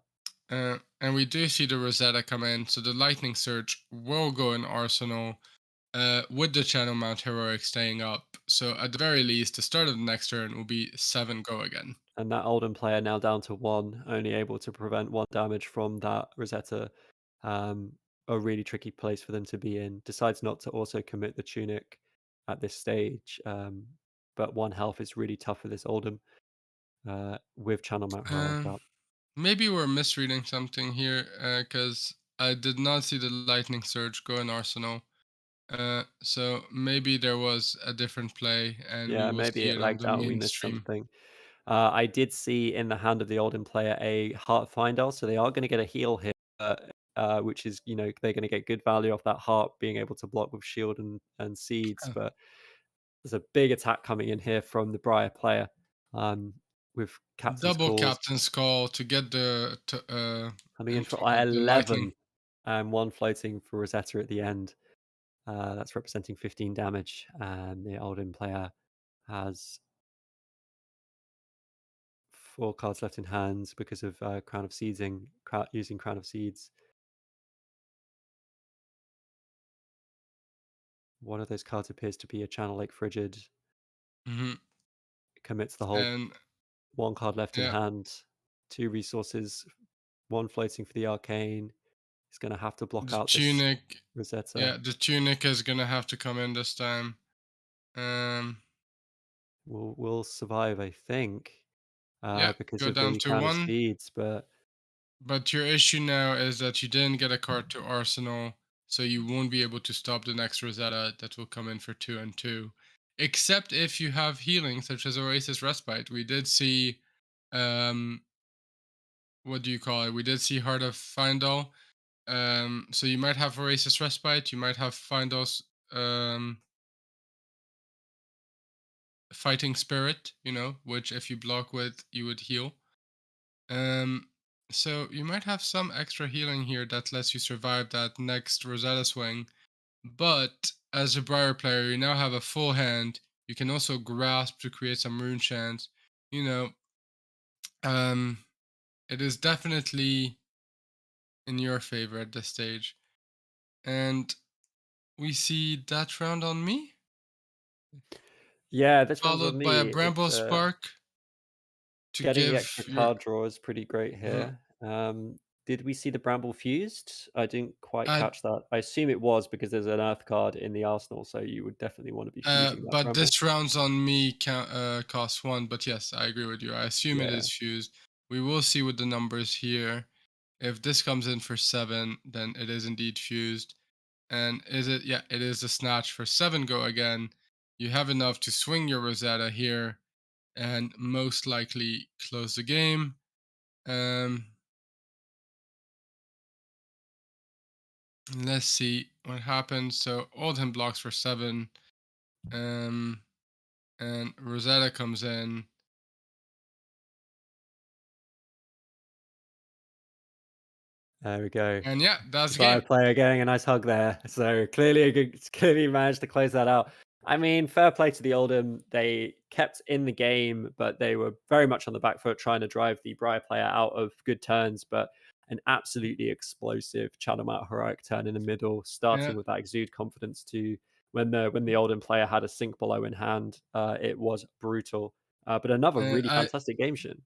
And we do see the Rosetta come in, so the Lightning Surge will go in Arsenal with the Channel Mount Heroic staying up. So at the very least, the start of the next turn will be 7 go again.
And that Oldham player now down to 1, only able to prevent 1 damage from that Rosetta. A really tricky place for them to be in. Decides not to also commit the Tunic at this stage, but 1 health is really tough for this Oldham, with Channel Mount Heroic
Um,
up.
Maybe we're misreading something here, because I did not see the lightning surge go in Arsenal. So maybe there was a different play, and we
Yeah,
will
maybe
see
it
it on
lagged
the
out and we
main
missed
stream.
something. I did see in the hand of the Oldhim player a heart finder, so they are going to get a heal here, which is, they're going to get good value off that heart being able to block with shield and seeds.
Uh,
But there's a big attack coming in here from the Briar player, um, with captain's
Double
calls
captain's call to get
coming in for
into the lightning.
11 and one floating for Rosetta at the end. That's representing 15 damage, and the Oldhim player has 4 cards left in hand because of Crown of Seeding, using Crown of Seeds. One of those cards appears to be a Channel Lake Frigid.
Hmm.
It commits the whole
And
1 card left in
yeah,
hand, 2 resources, 1 floating for the Arcane. He's going to have to block
the
out this
tunic.
Rosetta.
Yeah, the tunic is gonna have to come in this time. Um,
Will survive, I think,
yeah,
because
go
of
down
the
to
Crown of
one.
Seeds, but
But your issue now is that you didn't get a card to Arsenal, so you won't be able to stop the next Rosetta that will come in for 2 and 2. Except if you have healing, such as Oasis Respite. We did see, um, what do you call it? We did see Heart of Findal. So you might have Oasis Respite, you might have Findal's Fighting Spirit, which if you block with, you would heal. Um, so you might have some extra healing here that lets you survive that next Rosetta swing. But as a Briar player, you now have a full hand. You can also grasp to create some rune chants. You know, um, it is definitely in your favor at this stage. And we see that round on me,
yeah, this round's on
followed by a
me.
Bramble
It's
Spark to
getting the
give
extra
your.
card draw is pretty great
Mhm.
here. Did we see the Bramble fused? I didn't quite
Uh,
catch that. I assume it was because there's an Earth card in the arsenal, so you would definitely want to be fusing that
but
Bramble.
this round's on me cost 1. But yes, I agree with you. I assume it
Yeah.
is fused. We will see with the numbers here. If this comes in for 7, then it is indeed fused. And is it? Yeah, it is a snatch for 7 go again. You have enough to swing your Rosetta here and most likely close the game. Um, let's see what happens. So Oldham blocks for 7. Um, and Rosetta comes in.
There we go.
And yeah, that's the
Briar
game.
player getting a nice hug there. So clearly, clearly managed to close that out. I mean, fair play to the Oldham. They kept in the game, but they were very much on the back foot trying to drive the Briar player out of good turns. But an absolutely explosive Chatham out heroic turn in the middle,
Yeah.
starting with that exude confidence to when the Oldham player had a sink below in hand. It was brutal. But another really
I
fantastic game, Shin.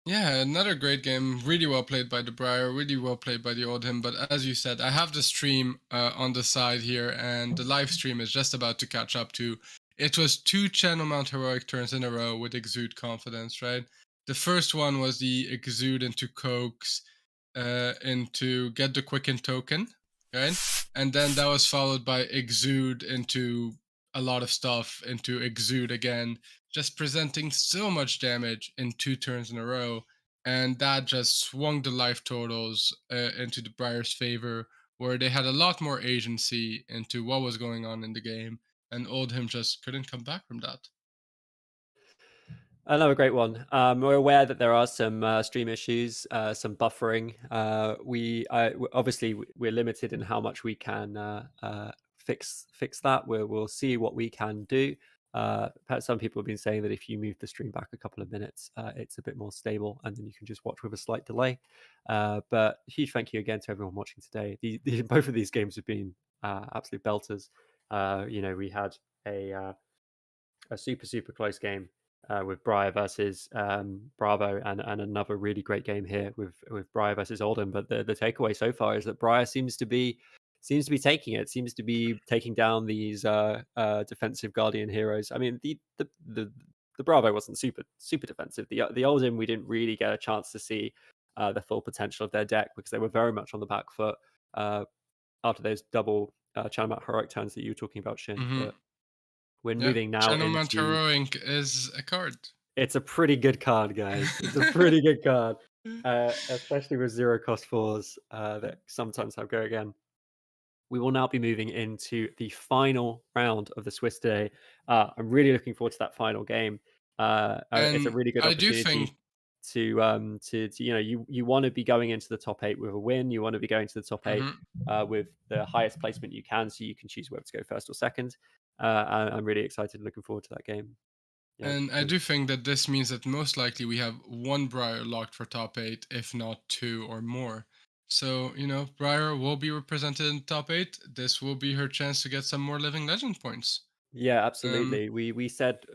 Yeah, another great game. Really well played by the Briar, really well played by the Oldhim. But as you said, I have the stream on the side here, and the live stream is just about to catch up to. It was 2 Channel Mount heroic turns in a row with Exude Confidence, right? The first one was the Exude into Coax, into Get the Quicken token, right? And then that was followed by Exude into a lot of stuff, into Exude again, just presenting so much damage in 2 turns in a row. And that just swung the life totals into the Briar's favor, where they had a lot more agency into what was going on in the game, and Oldhim just couldn't come back from that.
Another great one. We're aware that there are some stream issues, some buffering. Obviously we're limited in how much we can fix that. We'll see what we can do. Perhaps some people have been saying that if you move the stream back a couple of minutes, it's a bit more stable, and then you can just watch with a slight delay. But huge thank you again to everyone watching today. Both of these games have been absolute belters. We had a super close game with Briar versus Bravo, and another really great game here with Briar versus Oldham. But the takeaway so far is that Briar seems to be taking it. Seems to be taking down these defensive Guardian heroes. I mean, the Bravo wasn't super defensive. The Oldham we didn't really get a chance to see the full potential of their deck, because they were very much on the back foot after those double Channel Mount Heroic turns that you were talking about, Shin.
Mm-hmm.
But we're
Yeah,
moving now
Channel Mount
into.
Heroic is a card.
It's a pretty good card, guys. It's a pretty good card, especially with 0 cost 4s that sometimes have go again. We will now be moving into the final round of the Swiss Day. I'm really looking forward to that final game. It's a
And
really good
I do think,
opportunity to you want to be going into the top 8 with a win. You want to be going to the top 8
mhm.
with the highest placement you can, so you can choose whether to go first or second. I'm really excited and looking forward to that game. Yeah,
And I
Shin.
do think that this means that most likely we have one Briar locked for top 8, if not 2 or more. So, Briar will be represented in top 8. This will be her chance to get some more Living Legend points.
Yeah,
Um,
absolutely. We said,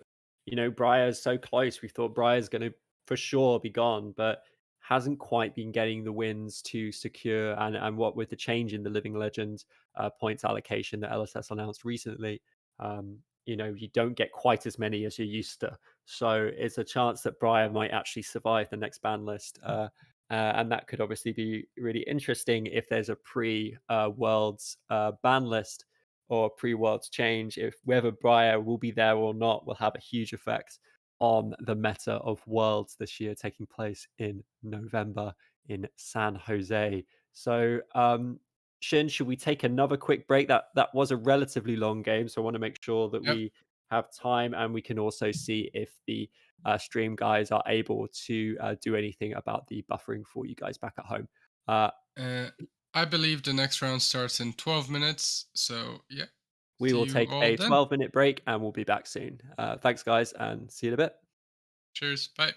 Briar's so close. We thought Briar's going to for sure be gone, but hasn't quite been getting the wins to secure. And what with the change in the Living Legend points allocation that LSS announced recently, you don't get quite as many as you used to. So it's a chance that Briar might actually survive the next ban list. And that could obviously be really interesting if there's a pre Worlds ban list or pre-worlds change. If whether Briar will be there or not will have a huge effect on the meta of worlds this year, taking place in November in San Jose. So Shin, should we take another quick break? That was a relatively long game, so I want to make sure that
yep.
we have time, and we can also see if the stream guys are able to do anything about the buffering for you guys back at home. Uh,
Uh, I believe the next round starts in 12 minutes. So, yeah.
we
See
will
you
take
all
a
then.
12-minute break, and we'll be back soon. Thanks, guys, and see you in a bit.
Cheers. Bye.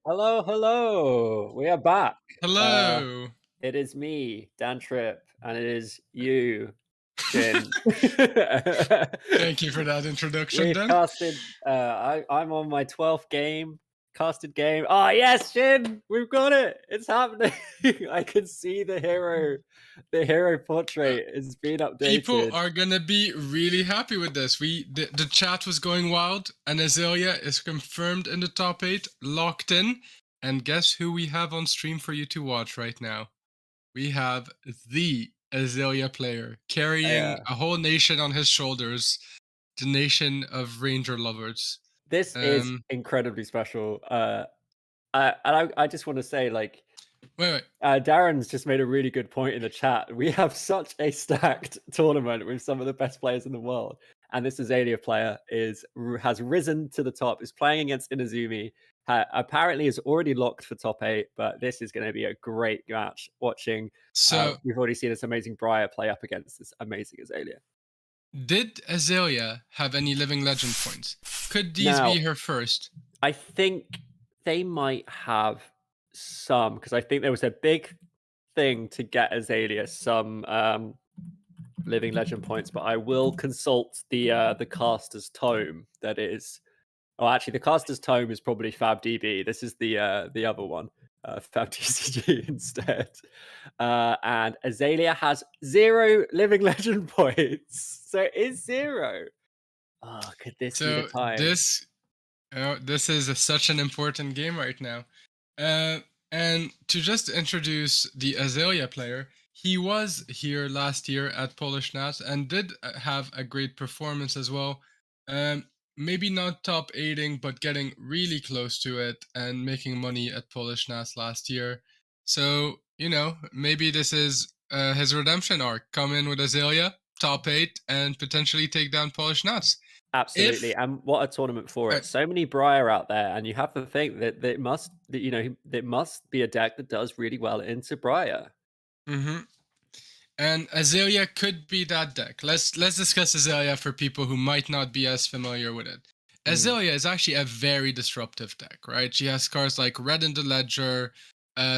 Hello, hello. We are back. Uh,
Hello.
it is me, Dan Tripp, and it is you, Shin.
Thank you for that introduction,
We've
then.
casted. I'm on my 12th game, casted game. Oh yes, Shin, we've got it. It's happening. I can see the hero. The hero
Uh,
portrait is being
People
updated.
are gonna be really happy with this. The chat was going wild, and Azalea is confirmed in the top 8, locked in. And guess who we have on stream for you to watch right now? We have the Azalea player carrying
Yeah.
a whole nation on his shoulders, the nation of ranger lovers.
This is
Um,
incredibly special. I just want to say, like,
wait.
Darren's just made a really good point in the chat. We have such a stacked tournament with some of the best players in the world, and this Azalea player has risen to the top. Is playing against Inazumi. Apparently, is already locked for top 8. But this is going to be a great match. Watching,
So,
we've already seen this amazing Briar play up against this amazing Azalea.
did Azalea have any living legend points? Could these
Now,
be her first?
I think they might have some because I think there was a big thing to get Azalea some living legend points, but I will consult the caster's tome. That is, oh, actually, the caster's tome is probably FAB-DB. This is the other one, FAB-TCG instead. And Azalea has 0 living legend points, so it is 0. Oh, could this be the
So
time?
this is such an important game right now. Uh, and to just introduce the Azalea player, he was here last year at Polish Nats and did have a great performance as well. Um, Maybe not top 8ing, but getting really close to it and making money at Polish Nats last year. So, maybe this is his redemption arc. Come in with Azalea, top 8, and potentially take down Polish Nats.
Absolutely,
If
and what a tournament for
uh,
it. So many Briar out there, and you have to think that it must be a deck that does really well into Briar.
mhm. And Azalea could be that deck. Let's discuss Azalea for people who might not be as familiar with it.
Mm.
Azalea is actually a very disruptive deck, right? She has cards like Red in the Ledger,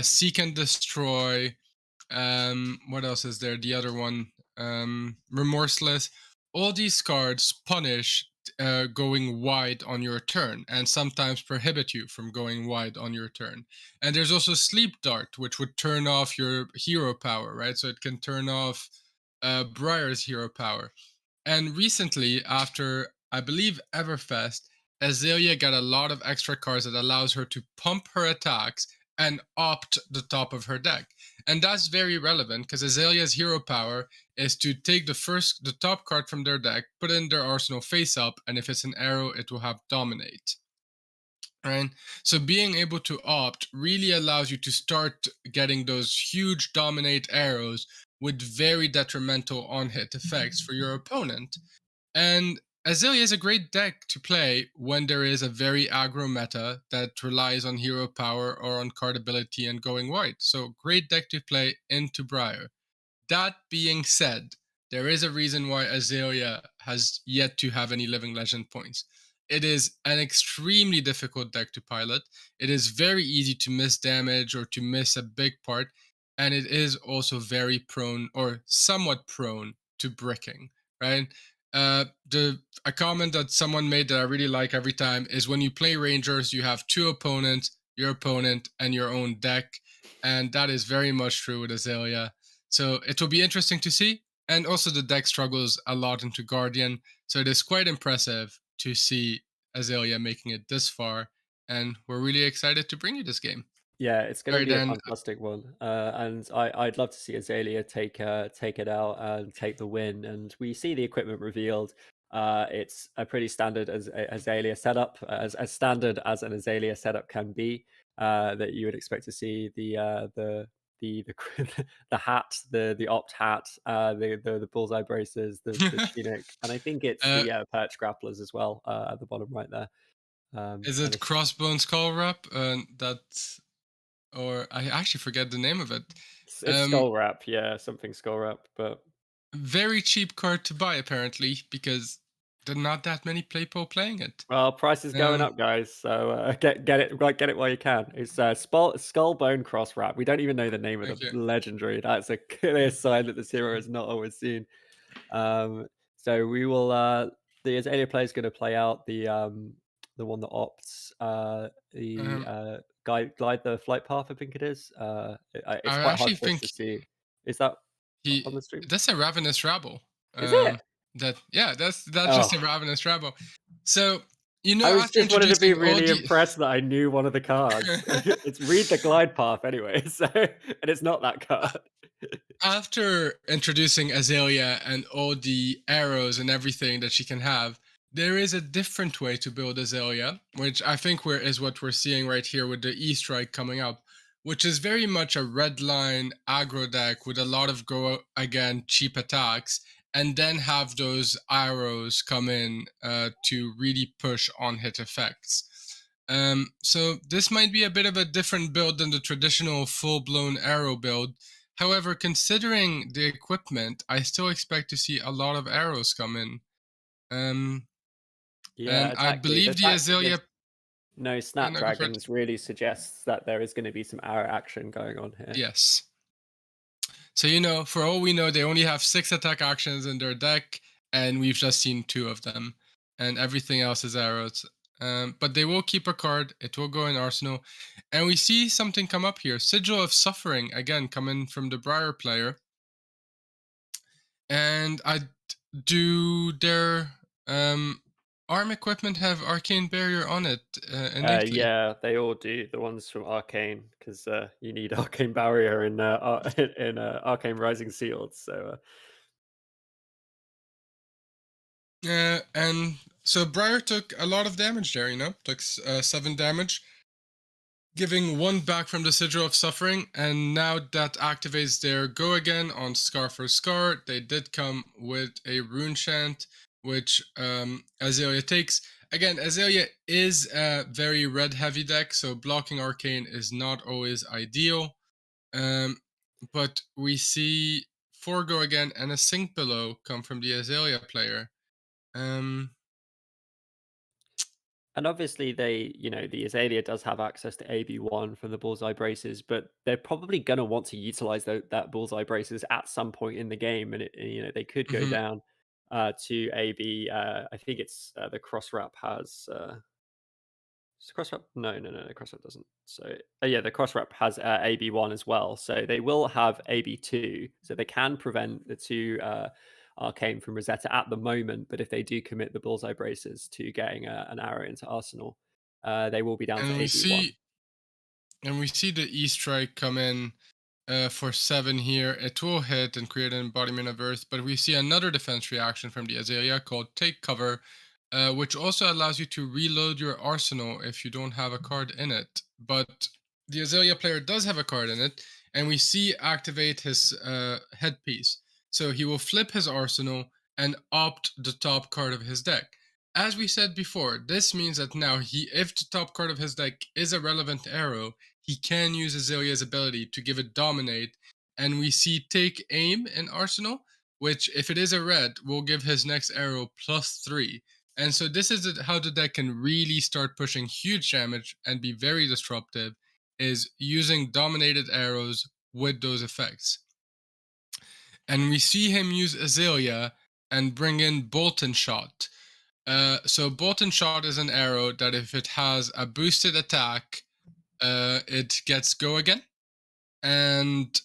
Seek and Destroy. What else is there? The other one, Remorseless. All these cards punish going wide on your turn, and sometimes prohibit you from going wide on your turn. And there's also Sleep Dart, which would turn off your hero power, right? So it can turn off Briar's hero power. And recently, after I believe Everfest, Azalea got a lot of extra cards that allows her to pump her attacks and opt the top of her deck. And that's very relevant because Azalea's hero power is to take the top card from their deck, put it in their arsenal face up, and if it's an arrow, it will have dominate. Right? So being able to opt really allows you to start getting those huge dominate arrows with very detrimental on hit effects for your opponent. And Azalea is a great deck to play when there is a very aggro meta that relies on hero power or on card ability and going wide. So great deck to play into Briar. That being said, there is a reason why Azalea has yet to have any living legend points. It is an extremely difficult deck to pilot. It is very easy to miss damage or to miss a big part, and it is also very prone or somewhat prone to bricking, right? The a comment that someone made that I really like every time is when you play Rangers, you have 2 opponents, your opponent, and your own deck, and that is very much true with Azalea. So it will be interesting to see. And also, the deck struggles a lot into Guardian. So it is quite impressive to see Azalea making it this far. And we're really excited to bring you this game.
Yeah, it's
All
going to
right,
be a
then.
fantastic one, and I'd love to see Azalea take it out and take the win. And we see the equipment revealed. It's a pretty standard as Azalea setup, as standard as an Azalea setup can be. That you would expect to see the the hat, the opt hat, the bullseye braces, the tunic, and I think it's
uh,
the perch grapplers as well at the bottom right there.
is
And
it Crossbones Call Wrap? Or I actually forget the name of it.
it's
Um,
skull wrap, yeah, something skull wrap, but
Very cheap card to buy, apparently, because There are not that many people playing it.
Well, price is going
Um,
up, guys. So get it while you can. It's skull bone cross wrap. We don't even know the name of the
thank you.
legendary. That's a clear sign that this hero is not always seen. So we will. The Azalea player is going to play out the one that opts the
Um,
glide the flight path. I think it is. It's
I
quite hard
actually
for us to
think
see. Is that on
he
the stream?
that's a ravenous rabble.
Is it?
That yeah, that's just a
Oh,
ravenous rabble. So
I was
after
just wanted to be
introducing all
really
the
impressed that I knew one of the cards. It's read the glide path anyway, so and it's not that card.
after introducing Azalea and all the arrows and everything that she can have, there is a different way to build Azalea, which I think is what we're seeing right here with the E strike coming up, which is very much a red line aggro deck with a lot of go again cheap attacks, and then have those arrows come in to really push on hit effects. So this might be a bit of a different build than the traditional full blown arrow build. However, considering the equipment, I still expect to see a lot of arrows come in. Um,
Yeah,
and I
exactly. The
believe the
fact that
Azalea.
there's no
Yeah, no, go for it.
snapdragons really suggests that there is going to be some arrow action going on here.
Yes. So, for all we know, they only have 6 attack actions in their deck, and we've just seen 2 of them. And everything else is arrows. But they will keep a card, it will go in Arsenal. And we see something come up here Sigil of Suffering, again, coming from the Briar player. And do their arm equipment have Arcane Barrier on it innately?
Yeah, they all do. The ones from Arcane, because you need Arcane Barrier in in Arcane Rising Sealed. So
And so Briar took a lot of damage there, took 7 damage, giving 1 back from the Sigil of Suffering, and now that activates their Go Again on Scar for Scar. They did come with a Rune Chant, which Azalea takes. Again, Azalea is a very red heavy deck, so blocking Arcane is not always ideal. Um, but we see 4 Go Again and a Sink Below come from the Azalea player. Um,
and obviously the Azalea does have access to AB1 from the Bullseye Braces, but they're probably gonna want to utilize that Bullseye Braces at some point in the game, and they could go
mhm.
down to AB. I think it's the cross wrap has. Does the cross wrap? No, the cross wrap doesn't. So yeah, the cross wrap has AB1 as well. So they will have AB2, so they can prevent the 2 Arcane from Rosetta at the moment. But if they do commit the Bullseye Braces to getting an arrow into Arsenal, they will be down to
and we
AB1.
see and we see the E strike come in for 7 here. It will hit and create an embodiment of Earth, but we see another defense reaction from the Azalea called Take Cover, which also allows you to reload your arsenal if you don't have a card in it. But the Azalea player does have a card in it, and we see activate his headpiece. So he will flip his arsenal and opt the top card of his deck. As we said before, this means that now if the top card of his deck is a relevant arrow, he can use Azalea's ability to give it dominate, and we see take aim in Arsenal, which if it is a red, will give his next arrow +3. And so this is how the deck can really start pushing huge damage and be very disruptive, is using dominated arrows with those effects. And we see him use Azalea and bring in Bolt and Shot. So Bolt and Shot is an arrow that if it has a boosted attack, it gets Go Again. And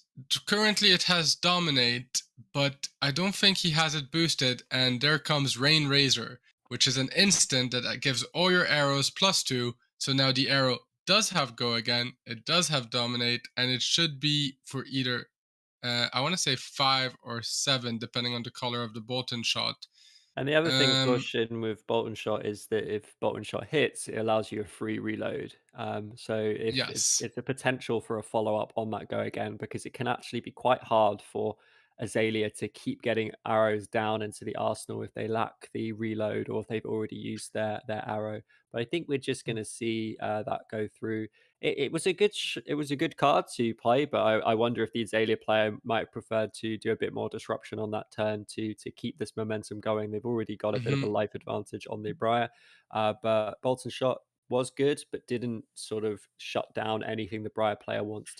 currently it has Dominate, but I don't think he has it boosted. And there comes Rain Razor, which is an instant that gives all your arrows +2. So now the arrow does have Go Again, it does have Dominate, and it should be for either, I want to say 5 or 7, depending on the color of the bolt and shot.
And the other thing to
Um,
caution with bolt and shot is that if bolt and shot hits, it allows you a free reload. So if
yes.
it's a potential for a follow up on that go again, because it can actually be quite hard for Azalea to keep getting arrows down into the arsenal if they lack the reload or if they've already used their arrow. But I think we're just going to see that go through. it was a it was a good card to play, but I wonder if the Azalea player might have preferred to do a bit more disruption on that turn to keep this momentum going. They've already got a bit of a
Hmm.
life advantage on the Briar, but Bolton shot was good, but didn't sort of shut down anything the Briar player wants